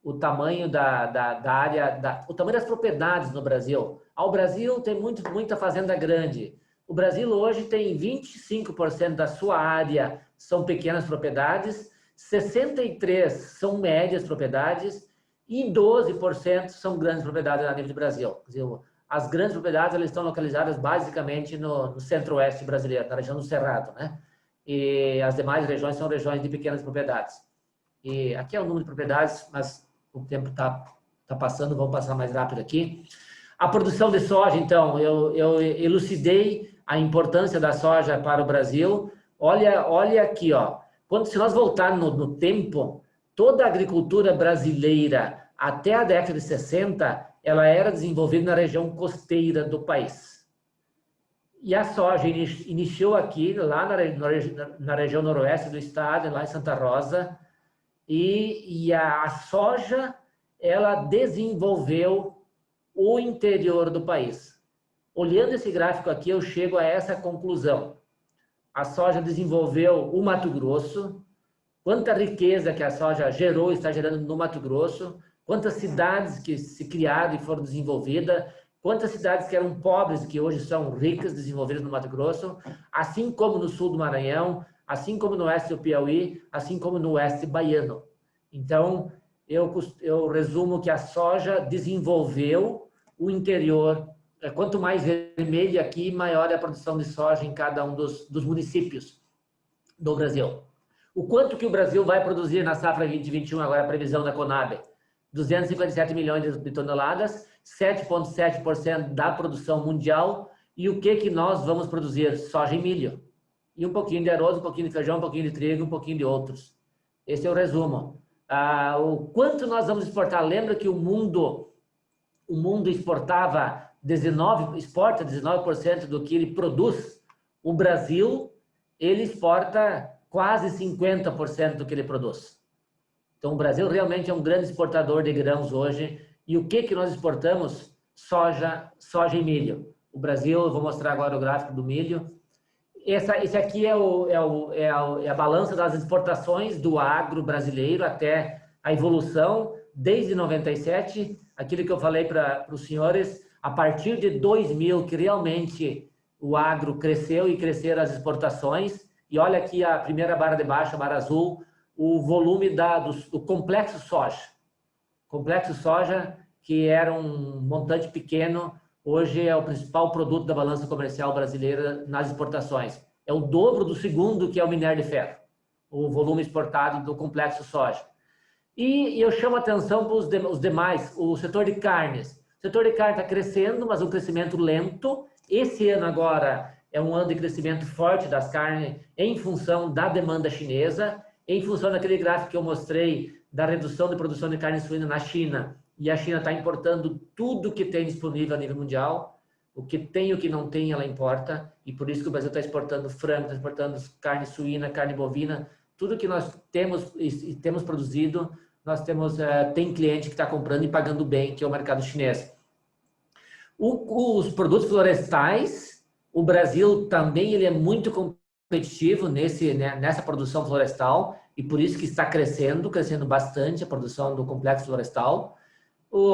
o tamanho da área, o tamanho das propriedades no Brasil. O Brasil tem muita fazenda grande. O Brasil hoje tem 25% da sua área são pequenas propriedades, 63% são médias propriedades e 12% são grandes propriedades a nível do Brasil. Quer dizer, as grandes propriedades elas estão localizadas basicamente no centro-oeste brasileiro, na região do Cerrado, né? E as demais regiões são regiões de pequenas propriedades. E aqui é o número de propriedades, mas o tempo está passando, vamos passar mais rápido aqui. A produção de soja, então, eu elucidei a importância da soja para o Brasil. Olha aqui, ó. Se nós voltarmos no tempo, toda a agricultura brasileira até a década de 60, ela era desenvolvida na região costeira do país. E a soja iniciou aqui, lá na região noroeste do estado, lá em Santa Rosa, e a soja, ela desenvolveu o interior do país. Olhando esse gráfico aqui, eu chego a essa conclusão. A soja desenvolveu o Mato Grosso, quanta riqueza que a soja gerou e está gerando no Mato Grosso, quantas cidades que se criaram e foram desenvolvidas, quantas cidades que eram pobres, que hoje são ricas, desenvolvidas no Mato Grosso, assim como no sul do Maranhão, assim como no oeste do Piauí, assim como no oeste baiano. Então, eu resumo que a soja desenvolveu o interior. Quanto mais vermelho aqui, maior é a produção de soja em cada um dos municípios do Brasil. O quanto que o Brasil vai produzir na safra 2021, agora a previsão da Conab? 257 milhões de toneladas, 7,7% da produção mundial. E o que nós vamos produzir? Soja e milho. E um pouquinho de arroz, um pouquinho de feijão, um pouquinho de trigo, um pouquinho de outros. Esse é o resumo. O quanto nós vamos exportar? Lembra que o mundo exporta 19% do que ele produz. O Brasil, ele exporta quase 50% do que ele produz. Então, o Brasil realmente é um grande exportador de grãos hoje. E o que nós exportamos? Soja e milho. O Brasil, eu vou mostrar agora o gráfico do milho. Esse aqui é a balança das exportações do agro brasileiro até a evolução, desde 97, aquilo que eu falei para os senhores, a partir de 2000, que realmente o agro cresceu e cresceram as exportações. E olha aqui a primeira barra de baixo, a barra azul, o volume do complexo soja. Complexo soja, que era um montante pequeno, hoje é o principal produto da balança comercial brasileira nas exportações. É o dobro do segundo, que é o minério de ferro, o volume exportado do complexo soja. E eu chamo a atenção para os demais, o setor de carnes. O setor de carne está crescendo, mas um crescimento lento. Esse ano agora é um ano de crescimento forte das carnes em função da demanda chinesa, em função daquele gráfico que eu mostrei da redução de produção de carne suína na China. E a China está importando tudo que tem disponível a nível mundial. O que tem e o que não tem, ela importa. E por isso que o Brasil está exportando frango, está exportando carne suína, carne bovina. Tudo que nós temos e temos produzido, nós tem cliente que está comprando e pagando bem, que é o mercado chinês. Os produtos florestais, o Brasil também ele é muito competitivo nessa produção florestal. E por isso que está crescendo bastante a produção do complexo florestal.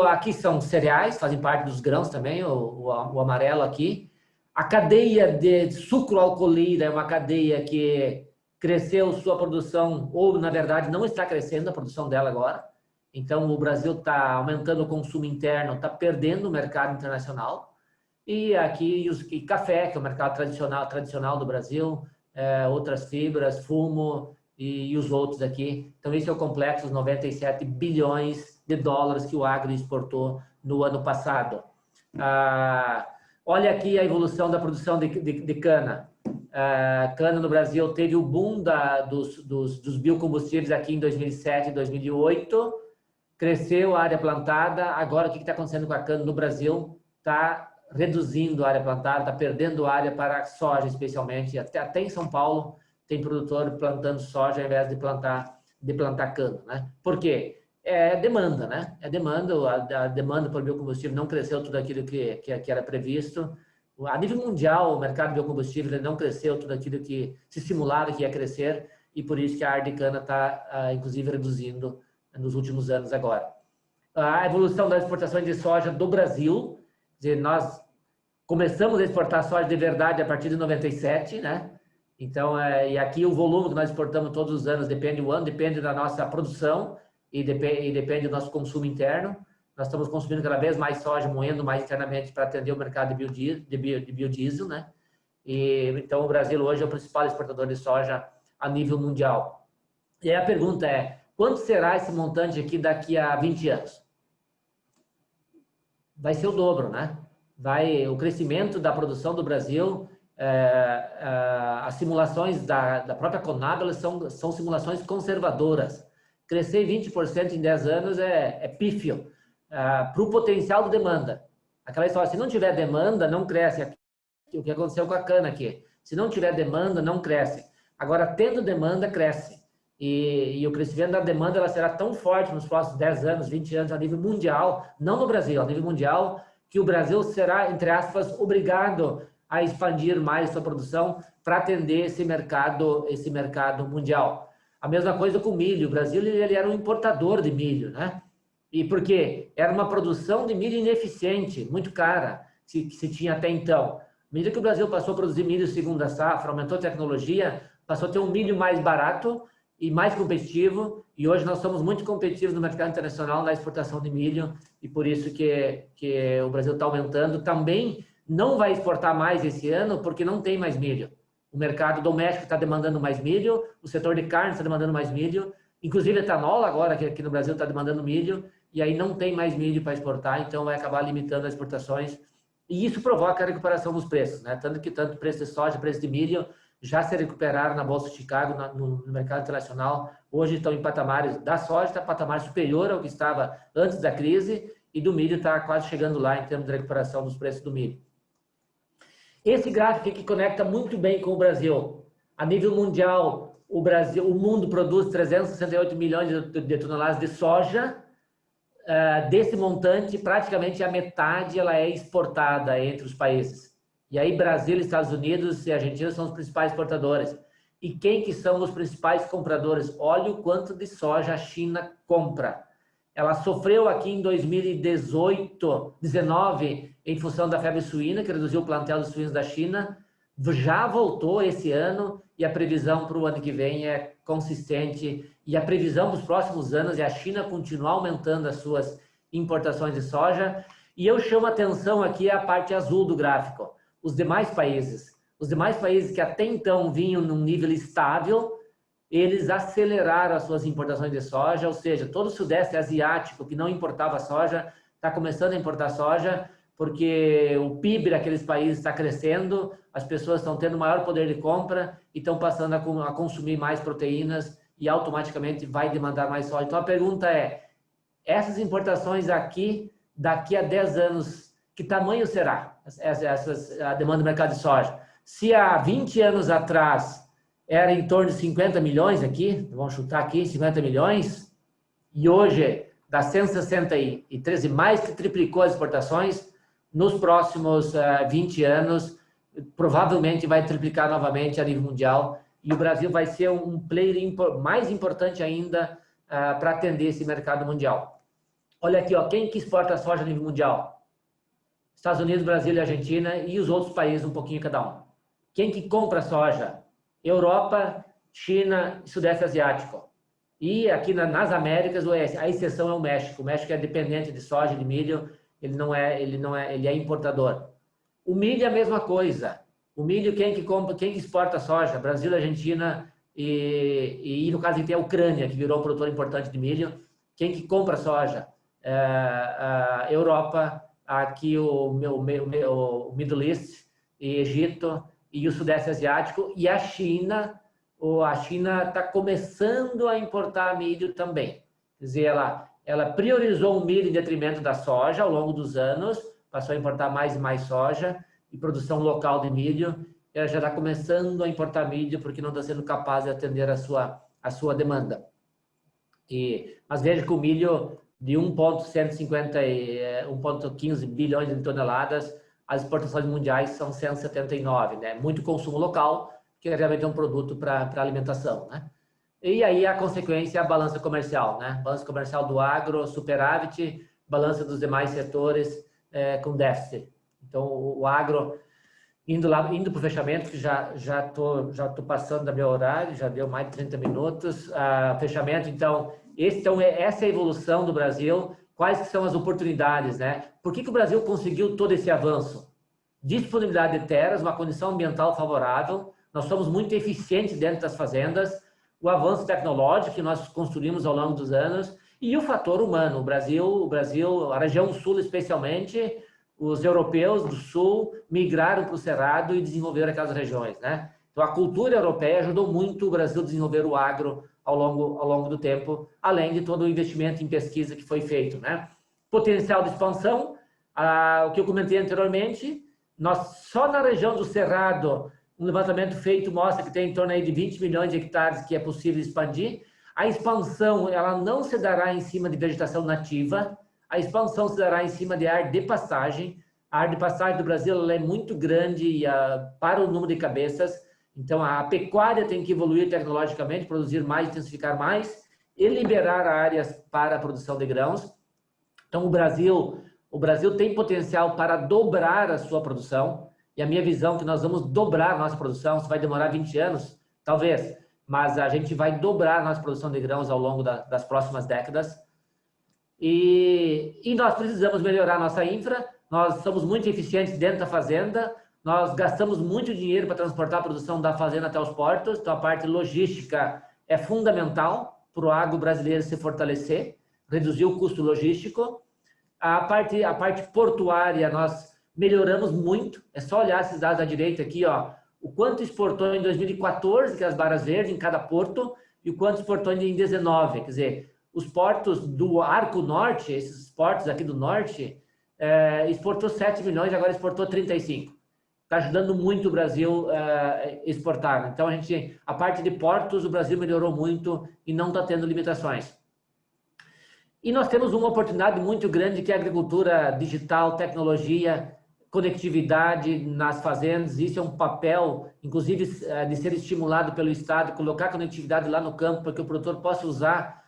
Aqui são cereais, fazem parte dos grãos também, o amarelo aqui. A cadeia de sucroalcooleira é uma cadeia que cresceu sua produção, ou na verdade não está crescendo a produção dela agora. Então o Brasil está aumentando o consumo interno, está perdendo o mercado internacional. E aqui e café, que é o mercado tradicional do Brasil, outras fibras, fumo e os outros aqui. Então esse é o complexo, os 97 bilhões de dólares que o agro exportou no ano passado. Olha aqui a evolução da produção de cana. Cana no Brasil teve o boom dos biocombustíveis aqui em 2007 e 2008, cresceu a área plantada. Agora o que está acontecendo com a cana no Brasil? Está reduzindo a área plantada, está perdendo área para a soja especialmente. Até em São Paulo tem produtor plantando soja ao invés de plantar cana, né? Por quê? É demanda, né? É demanda, a demanda por biocombustível não cresceu tudo aquilo que era previsto. A nível mundial, o mercado de biocombustível não cresceu tudo aquilo que se simulava que ia crescer, e por isso que a área de cana está, inclusive, reduzindo nos últimos anos agora. A evolução das exportações de soja do Brasil, nós começamos a exportar soja de verdade a partir de 97, né? Então, e aqui o volume que nós exportamos todos os anos depende do ano, depende da nossa produção, e depende do nosso consumo interno. Nós estamos consumindo cada vez mais soja, moendo mais internamente para atender o mercado de biodiesel, né? E, então, o Brasil hoje é o principal exportador de soja a nível mundial. E aí a pergunta é, quanto será esse montante aqui daqui a 20 anos? Vai ser o dobro, né? O crescimento da produção do Brasil, as simulações da própria Conab, elas são simulações conservadoras. crescer 20% em 10 anos é pífio para o potencial de demanda. Aquela história, se não tiver demanda, não cresce. O que aconteceu com a cana aqui. Se não tiver demanda, não cresce. Agora, tendo demanda, cresce. E o crescimento da demanda ela será tão forte nos próximos 10 anos, 20 anos, a nível mundial, não no Brasil, a nível mundial, que o Brasil será, entre aspas, obrigado a expandir mais sua produção para atender esse mercado mundial. A mesma coisa com o milho. O Brasil ele era um importador de milho, né? E por quê? Era uma produção de milho ineficiente, muito cara, que se tinha até então. À medida que o Brasil passou a produzir milho segunda safra, aumentou a tecnologia, passou a ter um milho mais barato e mais competitivo, e hoje nós somos muito competitivos no mercado internacional na exportação de milho, e por isso que o Brasil está aumentando. Também não vai exportar mais esse ano, porque não tem mais milho. O mercado doméstico está demandando mais milho, o setor de carne está demandando mais milho, inclusive etanol agora, que aqui no Brasil está demandando milho, e aí não tem mais milho para exportar, então vai acabar limitando as exportações, e isso provoca a recuperação dos preços, né? Tanto o preço de soja, preço de milho, já se recuperaram na Bolsa de Chicago, no mercado internacional. Hoje estão em patamares, da soja está em patamar superior ao que estava antes da crise, e do milho está quase chegando lá em termos de recuperação dos preços do milho. Esse gráfico aqui conecta muito bem com o Brasil. A nível mundial, o mundo produz 368 milhões de toneladas de soja. Desse montante, praticamente a metade ela é exportada entre os países. E aí Brasil, Estados Unidos e Argentina são os principais exportadores. E quem que são os principais compradores? Olha o quanto de soja a China compra. Ela sofreu aqui em 2019, em função da febre suína, que reduziu o plantel dos suínos da China. Já voltou esse ano e a previsão para o ano que vem é consistente. E a previsão para os próximos anos é a China continuar aumentando as suas importações de soja. E eu chamo a atenção aqui a parte azul do gráfico. Os demais países que até então vinham num nível estável, eles aceleraram as suas importações de soja, ou seja, todo o sudeste asiático que não importava soja, está começando a importar soja, porque o PIB daqueles países está crescendo, as pessoas estão tendo maior poder de compra e estão passando a consumir mais proteínas e automaticamente vai demandar mais soja. Então a pergunta é, essas importações aqui, daqui a 10 anos, que tamanho será a demanda do mercado de soja? Se há 20 anos atrás era em torno de 50 milhões aqui, vamos chutar aqui, 50 milhões, e hoje dá 163, e mais que triplicou as exportações, nos próximos 20 anos, provavelmente vai triplicar novamente a nível mundial, e o Brasil vai ser um player mais importante ainda para atender esse mercado mundial. Olha aqui, ó, quem que exporta soja a nível mundial? Estados Unidos, Brasil e Argentina, e os outros países, um pouquinho cada um. Quem que compra soja? Europa, China e Sudeste Asiático. E aqui nas Américas, a exceção é o México. O México é dependente de soja e de milho, ele é importador. O milho é a mesma coisa. O milho, quem que exporta soja? Brasil, Argentina e no caso aqui é a Ucrânia, que virou produtor importante de milho. Quem que compra soja? Europa, aqui o Middle East, e Egito e o Sudeste Asiático, e a China está começando a importar milho também. Quer dizer, ela priorizou o milho em detrimento da soja ao longo dos anos, passou a importar mais e mais soja e produção local de milho. Ela já está começando a importar milho porque não está sendo capaz de atender a sua demanda. Mas veja que o milho de 1,15 bilhões de toneladas, as exportações mundiais são 179, né? Muito consumo local, que realmente é um produto para alimentação, né? E aí a consequência é a balança comercial, né? Balança comercial do agro, superávit, balança dos demais setores com déficit. Então o agro indo para o fechamento, que já tô passando da meu horário, já deu mais de 30 minutos. Fechamento, então essa é a evolução do Brasil. Quais que são as oportunidades, né? Por que o Brasil conseguiu todo esse avanço? Disponibilidade de terras, uma condição ambiental favorável, nós somos muito eficientes dentro das fazendas, o avanço tecnológico que nós construímos ao longo dos anos e o fator humano. O Brasil, a região sul especialmente, os europeus do sul migraram para o Cerrado e desenvolveram aquelas regiões, né? Então a cultura europeia ajudou muito o Brasil a desenvolver o agro ao longo do tempo, além de todo o investimento em pesquisa que foi feito, né? Potencial de expansão, o que eu comentei anteriormente, nós só na região do Cerrado, um levantamento feito mostra que tem em torno aí de 20 milhões de hectares que é possível expandir. A expansão, ela não se dará em cima de vegetação nativa, a expansão se dará em cima de área de pastagem. A área de pastagem do Brasil ela é muito grande para o número de cabeças, então a pecuária tem que evoluir tecnologicamente, produzir mais, intensificar mais e liberar áreas para a produção de grãos. Então o Brasil tem potencial para dobrar a sua produção, e a minha visão é que nós vamos dobrar a nossa produção. Isso vai demorar 20 anos, talvez, mas a gente vai dobrar a nossa produção de grãos ao longo das próximas décadas. E nós precisamos melhorar a nossa infra, nós somos muito eficientes dentro da fazenda, nós gastamos muito dinheiro para transportar a produção da fazenda até os portos, então a parte logística é fundamental para o agro brasileiro se fortalecer, reduzir o custo logístico. A parte portuária, nós melhoramos muito, é só olhar esses dados à direita aqui, ó, o quanto exportou em 2014, que é as barras verdes, em cada porto, e o quanto exportou em 2019, quer dizer, os portos do Arco Norte, esses portos aqui do Norte, exportou 7 milhões, agora exportou 35. Está ajudando muito o Brasil a exportar. Então, a parte de portos, o Brasil melhorou muito e não está tendo limitações. E nós temos uma oportunidade muito grande, que é a agricultura digital, tecnologia, conectividade nas fazendas. Isso é um papel, inclusive, de ser estimulado pelo Estado, colocar conectividade lá no campo, para que o produtor possa usar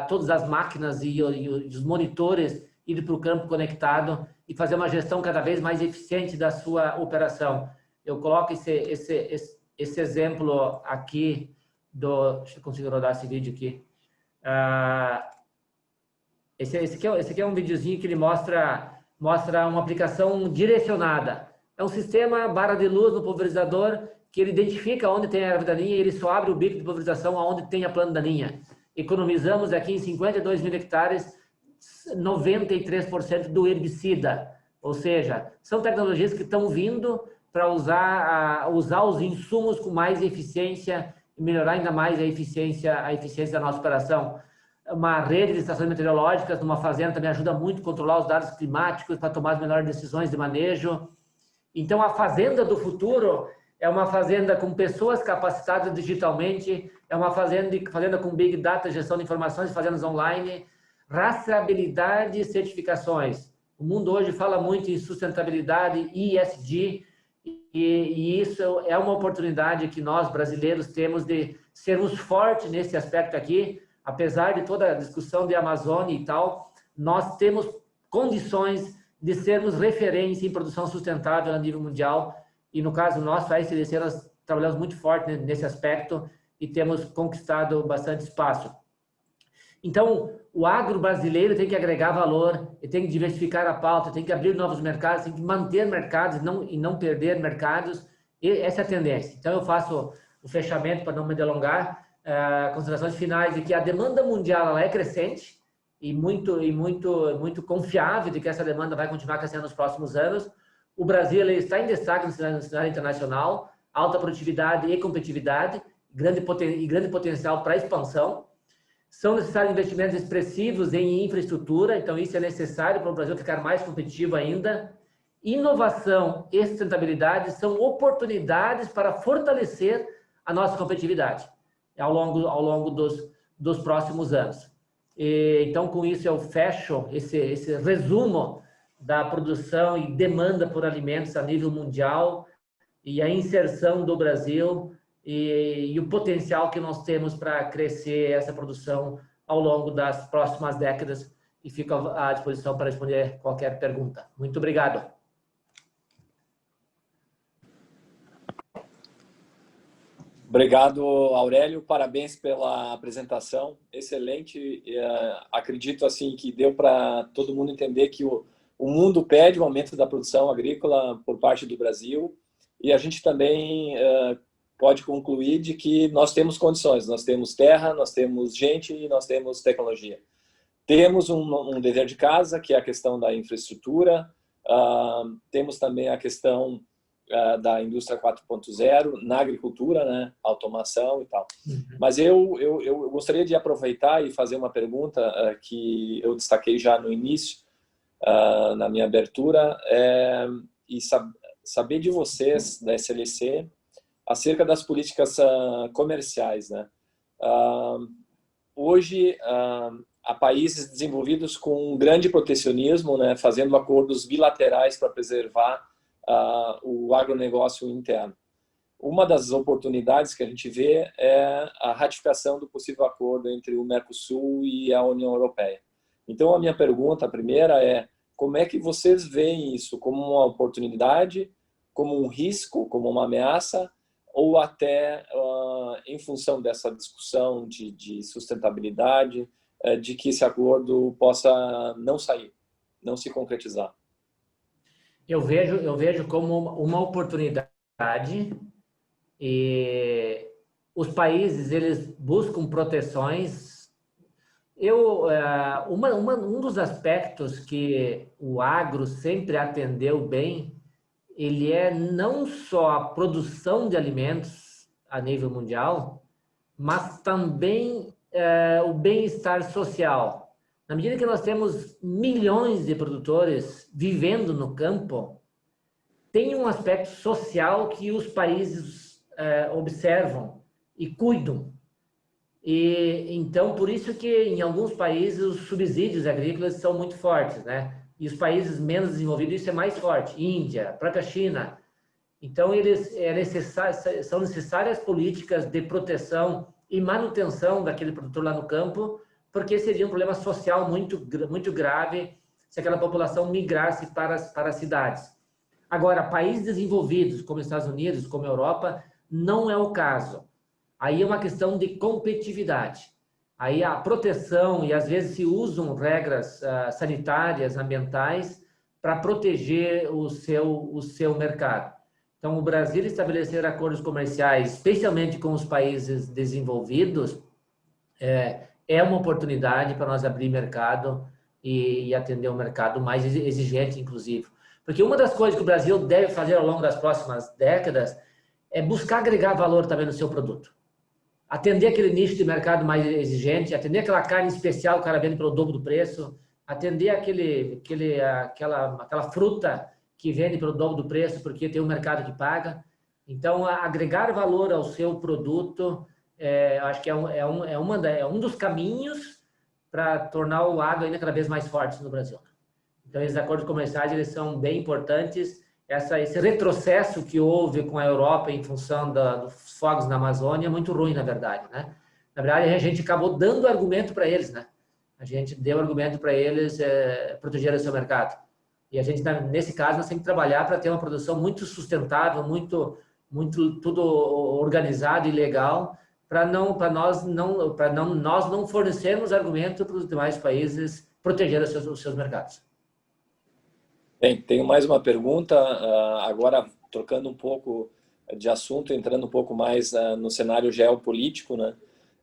todas as máquinas e os monitores, ir para o campo conectado e fazer uma gestão cada vez mais eficiente da sua operação. Eu coloco esse exemplo aqui, deixa eu conseguir rodar esse vídeo aqui. Esse aqui é um videozinho que ele mostra uma aplicação direcionada. É um sistema barra de luz no pulverizador que ele identifica onde tem a erva daninha e ele só abre o bico de pulverização onde tem a planta daninha. Economizamos aqui em 52 mil hectares 93% do herbicida. Ou seja, são tecnologias que estão vindo para usar os insumos com mais eficiência e melhorar ainda mais a eficiência da nossa operação. Uma rede de estações meteorológicas numa fazenda também ajuda muito a controlar os dados climáticos para tomar as melhores decisões de manejo. Então, a fazenda do futuro é uma fazenda com pessoas capacitadas digitalmente, é uma fazenda com Big Data, gestão de informações, fazendas online, rastreabilidade e certificações. O mundo hoje fala muito em sustentabilidade, ESG, e isso é uma oportunidade que nós, brasileiros, temos de sermos fortes nesse aspecto aqui. Apesar de toda a discussão de Amazônia e tal, nós temos condições de sermos referência em produção sustentável a nível mundial. E no caso nosso, a SDC, nós trabalhamos muito forte nesse aspecto e temos conquistado bastante espaço. Então, o agro brasileiro tem que agregar valor, tem que diversificar a pauta, tem que abrir novos mercados, tem que manter mercados e não perder mercados. E essa é a tendência. Então, eu faço o fechamento, para não me delongar, considerações finais de que a demanda mundial ela é crescente e muito confiável de que essa demanda vai continuar crescendo nos próximos anos. O Brasil ele está em destaque no cenário internacional, alta produtividade e competitividade, grande potencial para expansão. São necessários investimentos expressivos em infraestrutura, então isso é necessário para o Brasil ficar mais competitivo ainda. Inovação e sustentabilidade são oportunidades para fortalecer a nossa competitividade ao longo dos próximos anos. Então, com isso, eu fecho esse resumo da produção e demanda por alimentos a nível mundial e a inserção do Brasil e o potencial que nós temos para crescer essa produção ao longo das próximas décadas, e fico à disposição para responder qualquer pergunta. Muito obrigado. Obrigado, Aurélio. Parabéns pela apresentação. Excelente. Acredito assim que deu para todo mundo entender que o mundo pede o aumento da produção agrícola por parte do Brasil, e a gente também pode concluir de que nós temos condições, nós temos terra, nós temos gente e nós temos tecnologia. Temos um dever de casa, que é a questão da infraestrutura, temos também a questão da indústria 4.0 na agricultura, né? Automação e tal. Mas eu gostaria de aproveitar e fazer uma pergunta que eu destaquei já no início, na minha abertura, e saber de vocês, da SLC, acerca das políticas comerciais, né? Hoje, há países desenvolvidos com um grande protecionismo, né, fazendo acordos bilaterais para preservar o agronegócio interno. Uma das oportunidades que a gente vê é a ratificação do possível acordo entre o Mercosul e a União Europeia. Então, a minha pergunta, a primeira, é como é que vocês veem isso? Como uma oportunidade, como um risco, como uma ameaça, ou até em função dessa discussão de sustentabilidade, de que esse acordo possa não sair, não se concretizar? Eu vejo como uma oportunidade, e os países eles buscam proteções. Um dos aspectos que o agro sempre atendeu bem, ele é não só a produção de alimentos a nível mundial, mas também o bem-estar social. Na medida que nós temos milhões de produtores vivendo no campo, tem um aspecto social que os países observam e cuidam. E então, por isso que em alguns países os subsídios agrícolas são muito fortes, né? E os países menos desenvolvidos isso é mais forte. Índia, a própria China. Então, são necessárias políticas de proteção e manutenção daquele produtor lá no campo, porque seria um problema social muito grave se aquela população migrasse para as cidades. Agora, países desenvolvidos, como os Estados Unidos, como a Europa, não é o caso. Aí é uma questão de competitividade. Aí a proteção, e às vezes se usam regras sanitárias, ambientais, para proteger o seu mercado. Então, o Brasil estabelecer acordos comerciais, especialmente com os países desenvolvidos, é uma oportunidade para nós abrir mercado e atender um mercado mais exigente, inclusive. Porque uma das coisas que o Brasil deve fazer ao longo das próximas décadas é buscar agregar valor também no seu produto. Atender aquele nicho de mercado mais exigente, atender aquela carne especial que o cara vende pelo dobro do preço, atender aquela fruta que vende pelo dobro do preço porque tem um mercado que paga. Então, agregar valor ao seu produto, acho que é um dos caminhos para tornar o agro ainda cada vez mais forte no Brasil. Então, esses acordos comerciais eles são bem importantes. Esse retrocesso que houve com a Europa em função dos fogos na Amazônia é muito ruim, na verdade, né? Na verdade, a gente acabou dando argumento para eles, né? A gente deu argumento para eles protegerem o seu mercado. E a gente, nesse caso, nós temos que trabalhar para ter uma produção muito sustentável, muito tudo organizado e legal, para nós não fornecermos argumento para os demais países protegerem os seus mercados. Bem, tenho mais uma pergunta, agora trocando um pouco de assunto, entrando um pouco mais no cenário geopolítico, né?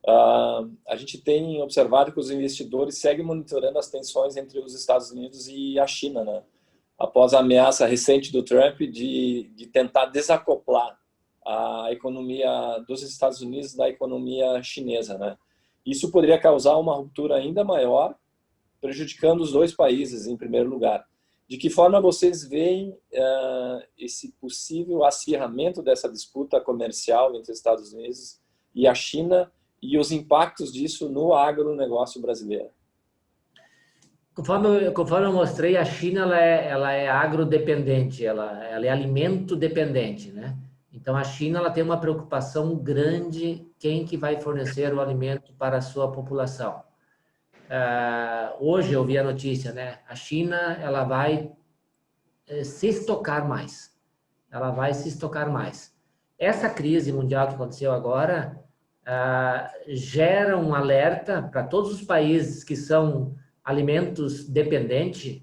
A gente tem observado que os investidores seguem monitorando as tensões entre os Estados Unidos e a China, né? Após a ameaça recente do Trump de tentar desacoplar a economia dos Estados Unidos da economia chinesa, né? Isso poderia causar uma ruptura ainda maior, prejudicando os dois países, em primeiro lugar. De que forma vocês veem esse possível acirramento dessa disputa comercial entre os Estados Unidos e a China e os impactos disso no agronegócio brasileiro? Conforme eu mostrei, a China ela é agrodependente, ela é alimento dependente, né? Então, a China ela tem uma preocupação grande quem que vai fornecer o alimento para a sua população. Hoje eu vi a notícia, né? A China ela vai se estocar mais. Ela vai se estocar mais. Essa crise mundial que aconteceu agora gera um alerta para todos os países que são alimentos dependentes.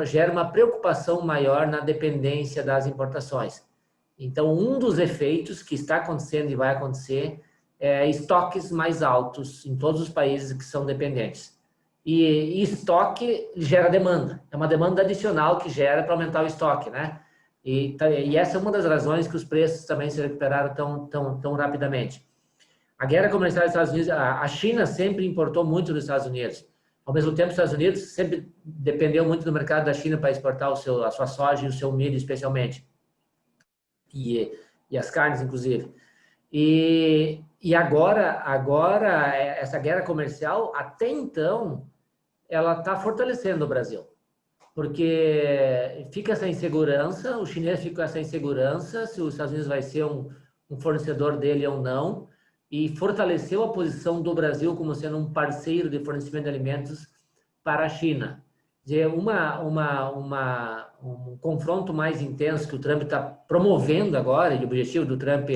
Gera uma preocupação maior na dependência das importações. Então, um dos efeitos que está acontecendo e vai acontecer estoques mais altos em todos os países que são dependentes. E estoque gera demanda. É uma demanda adicional que gera para aumentar o estoque, né? E essa é uma das razões que os preços também se recuperaram tão rapidamente. A guerra comercial dos Estados Unidos, a China sempre importou muito dos Estados Unidos. Ao mesmo tempo, os Estados Unidos sempre dependeu muito do mercado da China para exportar a sua soja e o seu milho, especialmente. E as carnes, inclusive. E agora, essa guerra comercial, até então, ela está fortalecendo o Brasil. Porque fica essa insegurança, o chinês fica com essa insegurança, se os Estados Unidos vai ser um fornecedor dele ou não, e fortaleceu a posição do Brasil como sendo um parceiro de fornecimento de alimentos para a China. Um confronto mais intenso que o Trump está promovendo agora, e o objetivo do Trump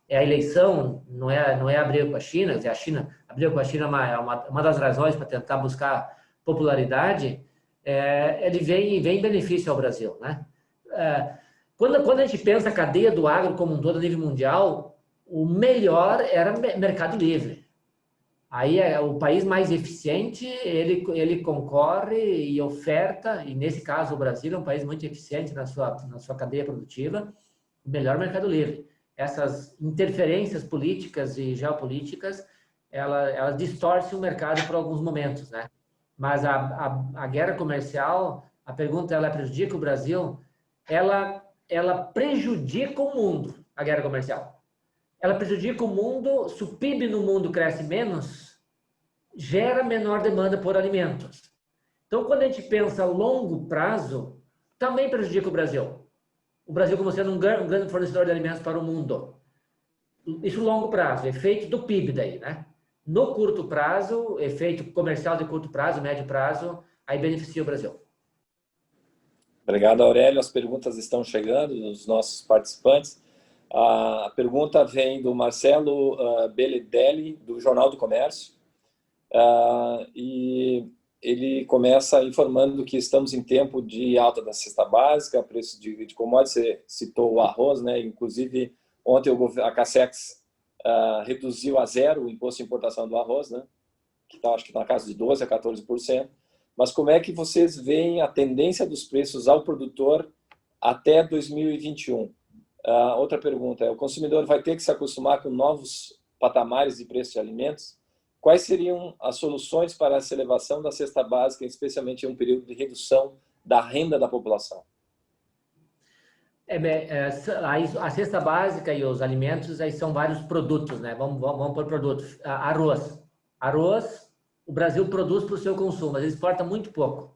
é a eleição, não é abrir com a China, quer dizer, a China abrir com a China é uma das razões para tentar buscar popularidade, ele vem em benefício ao Brasil, né? Quando a gente pensa a cadeia do agro como um todo a nível mundial, o melhor era mercado livre. Aí o país mais eficiente, ele concorre e oferta, e nesse caso o Brasil é um país muito eficiente na sua cadeia produtiva, o melhor mercado livre. Essas interferências políticas e geopolíticas, elas distorcem o mercado por alguns momentos, né? Mas a guerra comercial, a pergunta, ela prejudica o Brasil? Ela prejudica o mundo, a guerra comercial. Ela prejudica o mundo, se o PIB no mundo cresce menos, gera menor demanda por alimentos. Então, quando a gente pensa a longo prazo, também prejudica o Brasil. O Brasil como sendo um grande fornecedor de alimentos para o mundo. Isso longo prazo, efeito do PIB daí, né? No curto prazo, efeito comercial de curto prazo, médio prazo, aí beneficia o Brasil. Obrigado, Aurélio. As perguntas estão chegando dos nossos participantes. A pergunta vem do Marcelo Beledelli, do Jornal do Comércio, e ele começa informando que estamos em tempo de alta da cesta básica, preço de commodities. Você citou o arroz, né? Inclusive, ontem a Cacex reduziu a zero o imposto de importação do arroz, né? Que está, acho que na casa de 12% a 14%. Mas como é que vocês veem a tendência dos preços ao produtor até 2021? Outra pergunta é, o consumidor vai ter que se acostumar com novos patamares de preço de alimentos? Quais seriam as soluções para essa elevação da cesta básica, especialmente em um período de redução da renda da população? A cesta básica e os alimentos aí são vários produtos, né? Vamos por produtos. Arroz, o Brasil produz para o seu consumo, mas exporta muito pouco.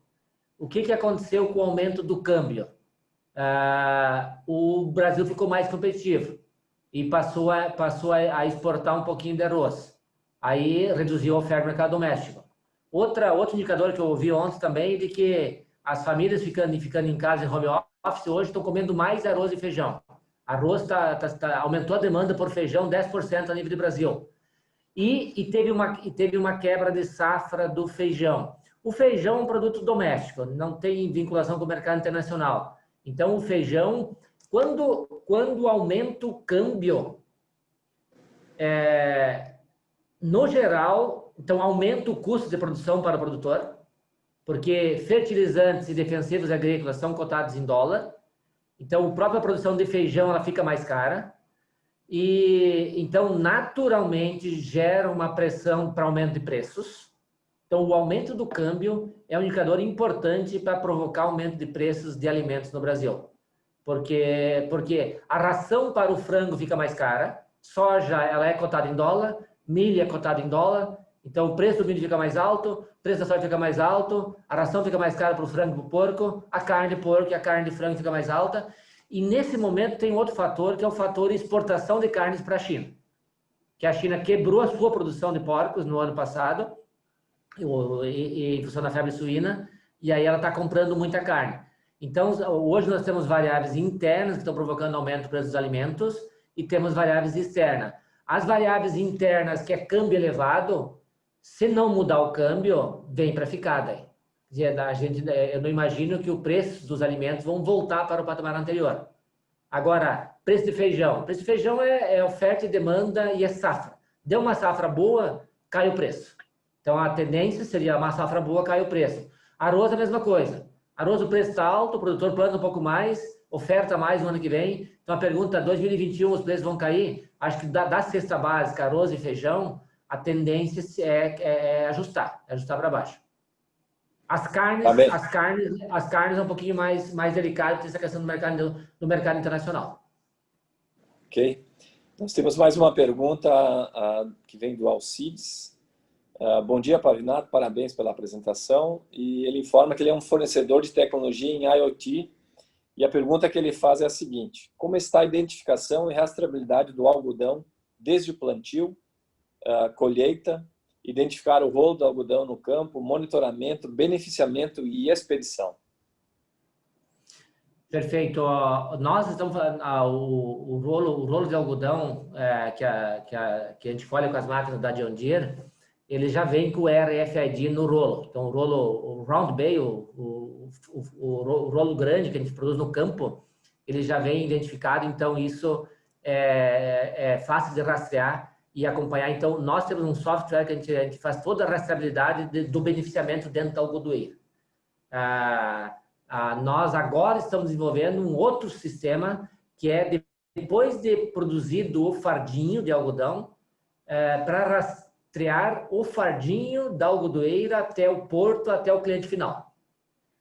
O que aconteceu com o aumento do câmbio? O Brasil ficou mais competitivo e passou a exportar um pouquinho de arroz. Aí reduziu a oferta no mercado doméstico. Outro indicador que eu ouvi ontem também é de que as famílias ficando em casa em home office hoje estão comendo mais arroz e feijão. Arroz aumentou a demanda por feijão 10% a nível do Brasil. E teve uma quebra de safra do feijão. O feijão é um produto doméstico, não tem vinculação com o mercado internacional. Então, o feijão, quando aumenta o câmbio, no geral, então aumenta o custo de produção para o produtor, porque fertilizantes e defensivos agrícolas são cotados em dólar, então a própria produção de feijão ela fica mais cara, e então naturalmente gera uma pressão para aumento de preços. Então, o aumento do câmbio é um indicador importante para provocar aumento de preços de alimentos no Brasil. Porque a ração para o frango fica mais cara, soja ela é cotada em dólar, milho é cotado em dólar, então o preço do milho fica mais alto, o preço da soja fica mais alto, a ração fica mais cara para o frango e para o porco, a carne de porco e a carne de frango fica mais alta. E nesse momento tem outro fator, que é o fator exportação de carnes para a China. Que a China quebrou a sua produção de porcos no ano passado, em função da febre suína, e aí ela está comprando muita carne. Então, hoje nós temos variáveis internas que estão provocando aumento do preço dos alimentos e temos variáveis externas. As variáveis internas, que é câmbio elevado, se não mudar o câmbio, vem para ficar daí. Eu não imagino que o preço dos alimentos vão voltar para o patamar anterior. Agora, preço de feijão. Preço de feijão é oferta e demanda e é safra. Deu uma safra boa, cai o preço. Então, a tendência seria uma safra boa, cai o preço. Arroz, a mesma coisa. Arroz, o preço está alto, o produtor planta um pouco mais, oferta mais no ano que vem. Então, a pergunta, 2021 os preços vão cair? Acho que da cesta básica, arroz e feijão, a tendência é ajustar para baixo. As carnes é um pouquinho mais delicado essa questão do mercado internacional. Ok. Nós temos mais uma pergunta que vem do Alcides. Bom dia, Pavinato, parabéns pela apresentação. E ele informa que ele é um fornecedor de tecnologia em IoT. E a pergunta que ele faz é a seguinte: como está a identificação e rastreabilidade do algodão desde o plantio, colheita, identificar o rolo do algodão no campo, monitoramento, beneficiamento e expedição? Perfeito. Nós estamos falando, o rolo de algodão que a gente colhe com as máquinas da John Deere, ele já vem com o RFID no rolo. Então, o round bale, o rolo grande que a gente produz no campo, ele já vem identificado. Então, isso é fácil de rastrear e acompanhar. Então, nós temos um software que a gente faz toda a rastreabilidade do beneficiamento dentro da algodoeira. Nós agora estamos desenvolvendo um outro sistema que é, depois de produzido o fardinho de algodão, para rastrear o fardinho da algodoeira até o porto, até o cliente final.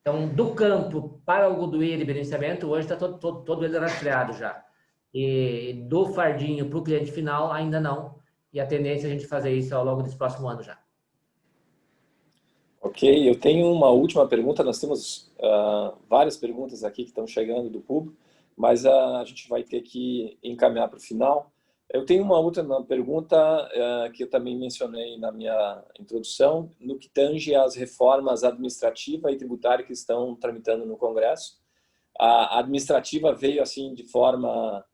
Então, do campo para a algodoeira e beneficiamento, hoje está todo ele rastreado já. E do fardinho para o cliente final, ainda não. E a tendência é a gente fazer isso ao longo desse próximo ano já. Ok, eu tenho uma última pergunta. Nós temos várias perguntas aqui que estão chegando do público, mas a gente vai ter que encaminhar para o final. Eu tenho uma última pergunta que eu também mencionei na minha introdução, no que tange às reformas administrativa e tributária que estão tramitando no Congresso. A administrativa veio assim de forma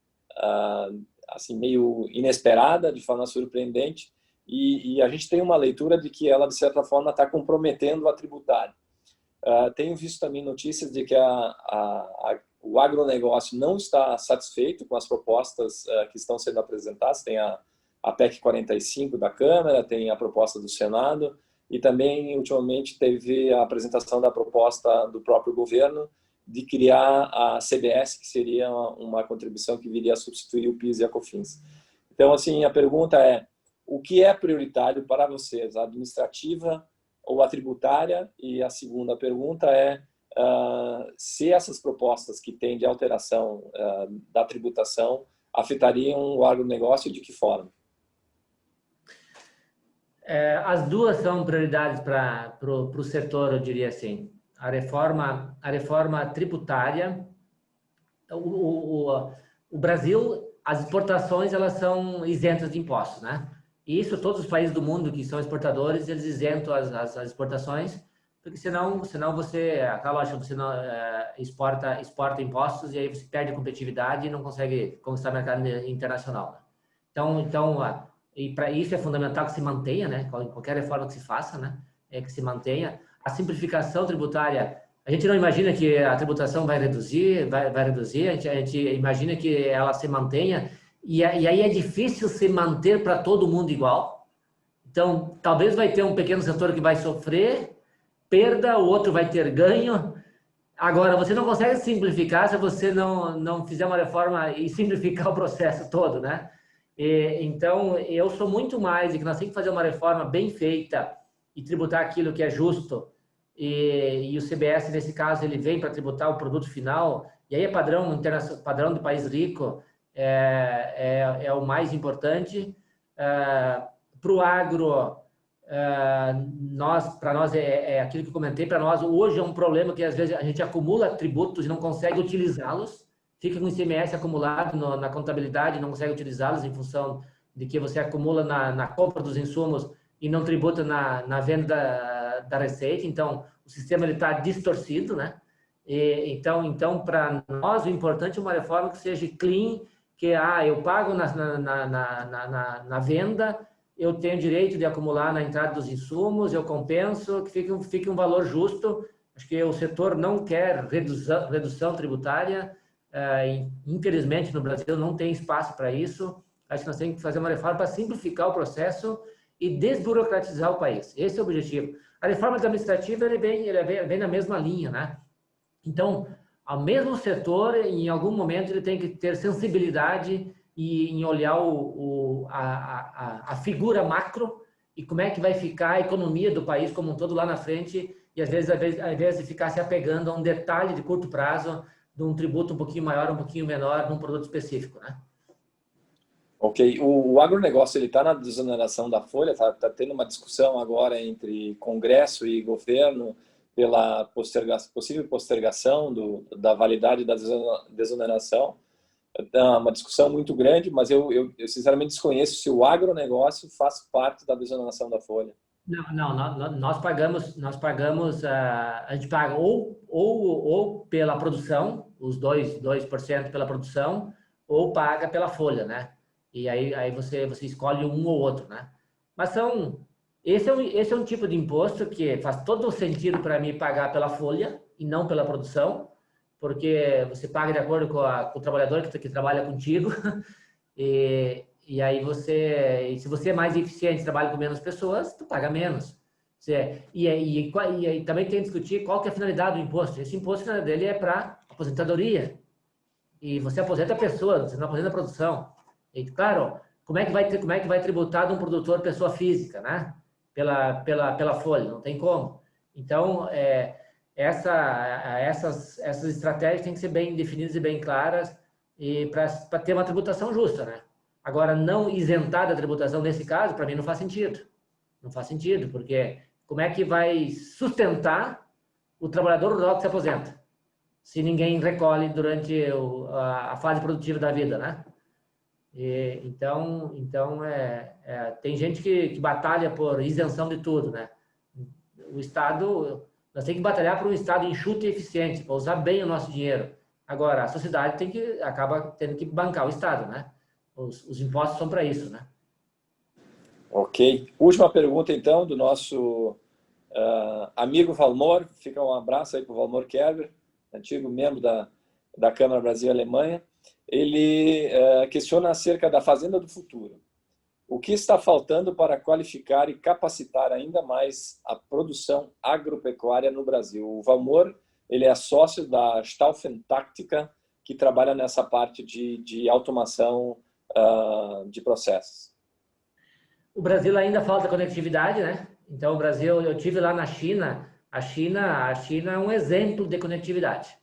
assim meio inesperada, de forma surpreendente, e a gente tem uma leitura de que ela, de certa forma, está comprometendo a tributária. Tenho visto também notícias de que o agronegócio não está satisfeito com as propostas que estão sendo apresentadas. Tem a PEC 45 da Câmara, tem a proposta do Senado, e também, ultimamente, teve a apresentação da proposta do próprio governo de criar a CBS, que seria uma contribuição que viria a substituir o PIS e a COFINS. Então, assim, a pergunta é: o que é prioritário para vocês, a administrativa ou a tributária? E a segunda pergunta é se essas propostas que têm de alteração da tributação afetariam o agronegócio e de que forma? As duas são prioridades para o setor, eu diria assim. A reforma tributária, o Brasil, as exportações, elas são isentas de impostos, né? E isso, todos os países do mundo que são exportadores, eles isentam as exportações, porque senão você, aquela lógica, você não exporta impostos e aí você perde a competitividade e não consegue conquistar o mercado internacional, né? Então, e para isso é fundamental que se mantenha, né? Qualquer reforma que se faça, né? Que se mantenha. A simplificação tributária, a gente não imagina que a tributação vai reduzir, a gente imagina que ela se mantenha, e aí é difícil se manter para todo mundo igual. Então, talvez vai ter um pequeno setor que vai sofrer perda, o outro vai ter ganho. Agora, você não consegue simplificar se você não fizer uma reforma e simplificar o processo todo, né? Então, eu sou muito mais de que nós temos que fazer uma reforma bem feita e tributar aquilo que é justo. E o CBS, nesse caso, ele vem para tributar o produto final, e aí é padrão do país rico, é o mais importante. Para o agro, para nós é aquilo que eu comentei, para nós hoje é um problema que às vezes a gente acumula tributos e não consegue utilizá-los, fica com o ICMS acumulado na contabilidade, não consegue utilizá-los em função de que você acumula na compra dos insumos e não tributa na venda da receita. Então o sistema está distorcido, né? Então para nós o importante é uma reforma que seja clean, que eu pago na venda, eu tenho direito de acumular na entrada dos insumos, eu compenso, que fique um valor justo. Acho que o setor não quer redução tributária, infelizmente no Brasil não tem espaço para isso. Acho que nós temos que fazer uma reforma para simplificar o processo e desburocratizar o país. Esse é o objetivo. A reforma administrativa ele vem na mesma linha, né? Então, ao mesmo setor, em algum momento ele tem que ter sensibilidade e em olhar a figura macro e como é que vai ficar a economia do país como um todo lá na frente, e às vezes, ao invés de ficar se apegando a um detalhe de curto prazo, de um tributo um pouquinho maior, um pouquinho menor, num produto específico, né? Ok. O agronegócio, ele está na desoneração da folha, está tendo uma discussão agora entre Congresso e governo pela possível postergação da validade da desoneração. É uma discussão muito grande, mas eu sinceramente desconheço se o agronegócio faz parte da desoneração da folha. Não, nós pagamos, a gente paga ou pela produção, os 2% pela produção, ou paga pela folha, né? E aí você escolhe um ou outro, né? Mas esse é um tipo de imposto que faz todo o sentido para mim pagar pela folha e não pela produção, porque você paga de acordo com o trabalhador que trabalha contigo, e aí se você é mais eficiente, trabalha com menos pessoas, tu paga menos. E também tem que discutir qual que é a finalidade do imposto. Esse imposto, a finalidade dele é para aposentadoria. E você aposenta a pessoa, você não aposenta a produção. E, claro, como é que vai tributar de um produtor pessoa física, né? Pela folha, não tem como. Então, essas estratégias têm que ser bem definidas e bem claras e para ter uma tributação justa, né? Agora, não isentar da tributação nesse caso, para mim, não faz sentido. Não faz sentido, porque como é que vai sustentar o trabalhador rural que se aposenta, se ninguém recolhe durante a fase produtiva da vida, né? Então tem gente que batalha por isenção de tudo, né? O Estado, nós temos que batalhar por um Estado enxuto e eficiente, para usar bem o nosso dinheiro. Agora, a sociedade acaba tendo que bancar o Estado, né? Os impostos são para isso, né? Ok. Última pergunta, então, do nosso amigo Valmor. Fica um abraço aí para o Valmor Kerber, antigo membro da Câmara Brasil-Alemanha. Ele questiona acerca da Fazenda do Futuro. O que está faltando para qualificar e capacitar ainda mais a produção agropecuária no Brasil? O Valmor, ele é sócio da Stauffentaktika, que trabalha nessa parte de automação de processos. O Brasil ainda falta conectividade, né? Então, o Brasil, eu tive lá na China. A China é um exemplo de conectividade.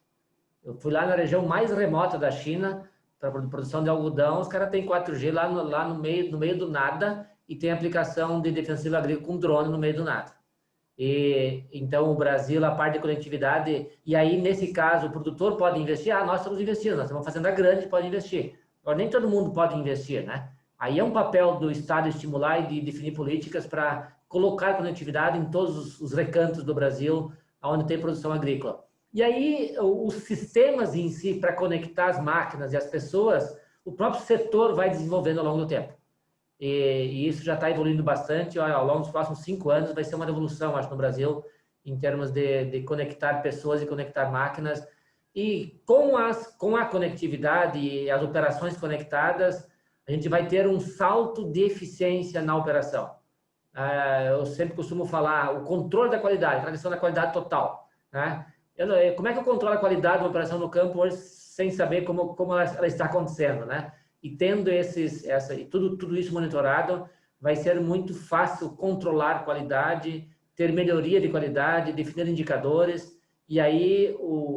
Eu fui lá na região mais remota da China para produção de algodão. Os caras têm 4G lá no meio do nada e tem aplicação de defensivo agrícola com drone no meio do nada. Então, o Brasil, a parte de conectividade, e aí, nesse caso, o produtor pode investir. Nós estamos investindo, nós estamos fazendo a grande, pode investir. Agora, nem todo mundo pode investir, né? Aí é um papel do Estado estimular e de definir políticas para colocar conectividade em todos os recantos do Brasil, onde tem produção agrícola. E aí, os sistemas em si, para conectar as máquinas e as pessoas, o próprio setor vai desenvolvendo ao longo do tempo. E isso já está evoluindo bastante. Ao longo dos próximos 5 anos vai ser uma revolução, acho, no Brasil, em termos de conectar pessoas e conectar máquinas. E com a conectividade e as operações conectadas, a gente vai ter um salto de eficiência na operação. Eu sempre costumo falar o controle da qualidade, a questão da qualidade total, né? Como é que eu controlo a qualidade de uma operação no campo hoje sem saber como ela está acontecendo, né? E tendo tudo isso monitorado, vai ser muito fácil controlar qualidade, ter melhoria de qualidade, definir indicadores, e aí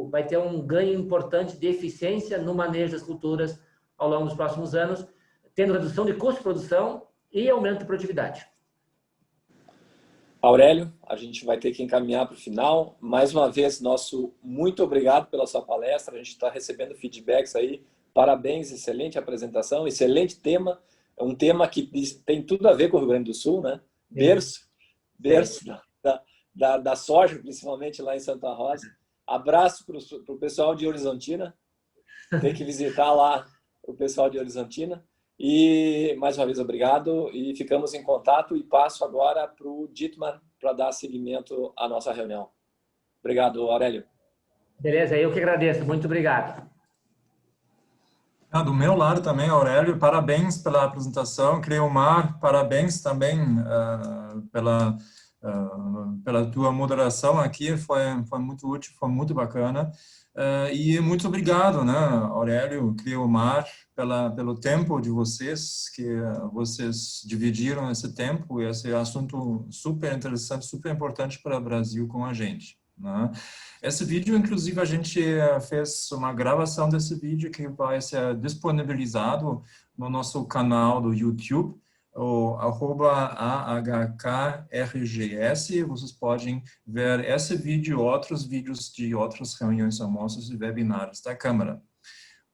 vai ter um ganho importante de eficiência no manejo das culturas ao longo dos próximos anos, tendo redução de custo de produção e aumento de produtividade. Aurélio, a gente vai ter que encaminhar para o final. Mais uma vez, nosso muito obrigado pela sua palestra. A gente está recebendo feedbacks aí. Parabéns, excelente apresentação, excelente tema. É um tema que tem tudo a ver com o Rio Grande do Sul, né? Berço da soja, principalmente lá em Santa Rosa. Abraço para o pessoal de Horizontina. Tem que visitar lá o pessoal de Horizontina. E, mais uma vez, obrigado. E ficamos em contato. E passo agora para o Dietmar para dar seguimento à nossa reunião. Obrigado, Aurélio. Beleza, eu que agradeço. Muito obrigado. Do meu lado também, Aurélio, parabéns pela apresentação. Cleomar, parabéns também pela pela tua moderação aqui, foi muito útil, foi muito bacana. E muito obrigado, né, Aurélio, Cleomar, pelo tempo de vocês, que vocês dividiram esse tempo e esse assunto super interessante, super importante para o Brasil com a gente, né? Esse vídeo, inclusive, a gente fez uma gravação desse vídeo que vai ser disponibilizado no nosso canal do YouTube, o @AHKRGS. Vocês podem ver esse vídeo e outros vídeos de outras reuniões, almoços e webinários da Câmara.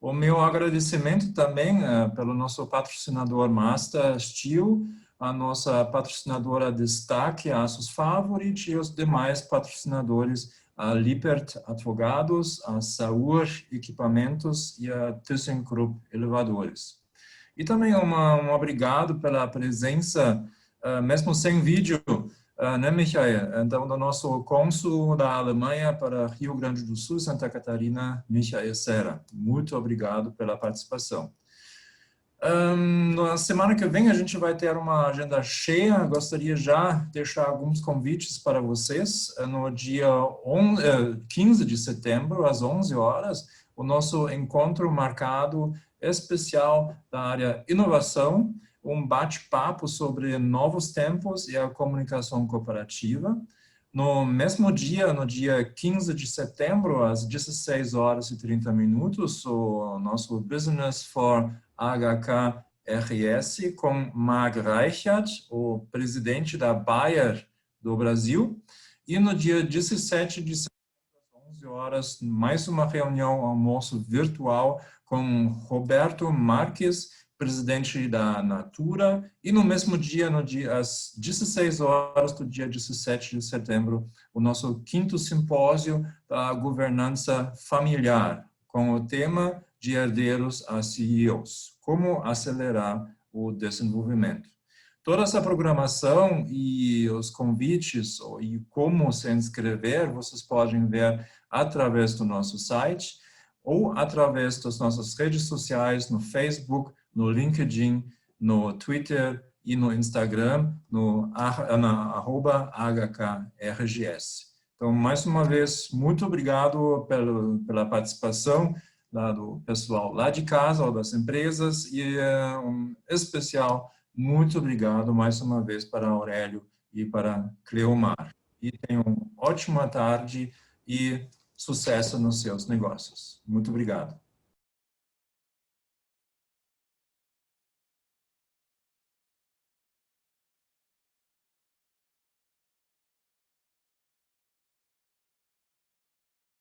O meu agradecimento também pelo nosso patrocinador Master Steel, a nossa patrocinadora Destaque, a Asus Favorit e os demais patrocinadores, a Lippert Advogados, a Saur Equipamentos e a ThyssenKrupp Elevadores. E também um obrigado pela presença, mesmo sem vídeo, né, Michael? Então, do nosso cônsul da Alemanha para Rio Grande do Sul, Santa Catarina, Michael Serra. Muito obrigado pela participação. Na semana que vem a gente vai ter uma agenda cheia. Gostaria já de deixar alguns convites para vocês. No dia 15 de setembro, às 11 horas, o nosso encontro marcado especial da área inovação, um bate-papo sobre novos tempos e a comunicação cooperativa. No mesmo dia, no dia 15 de setembro, às 16 horas e 30 minutos, o nosso Business for HKRS com Marc Reichert, o presidente da Bayer do Brasil. E no dia 17 de setembro, às 11 horas, mais uma reunião, almoço virtual com Roberto Marques, presidente da Natura, e no mesmo dia, às 16 horas do dia 17 de setembro, o nosso 5º simpósio da governança familiar, com o tema de herdeiros a CEOs, como acelerar o desenvolvimento. Toda essa programação e os convites e como se inscrever, vocês podem ver através do nosso site ou através das nossas redes sociais, no Facebook, no LinkedIn, no Twitter e no Instagram, na @HKRGS. Então, mais uma vez, muito obrigado pela participação do pessoal lá de casa ou das empresas e um especial muito obrigado mais uma vez para Aurélio e para Cleomar. E tenham uma ótima tarde e sucesso nos seus negócios. Muito obrigado.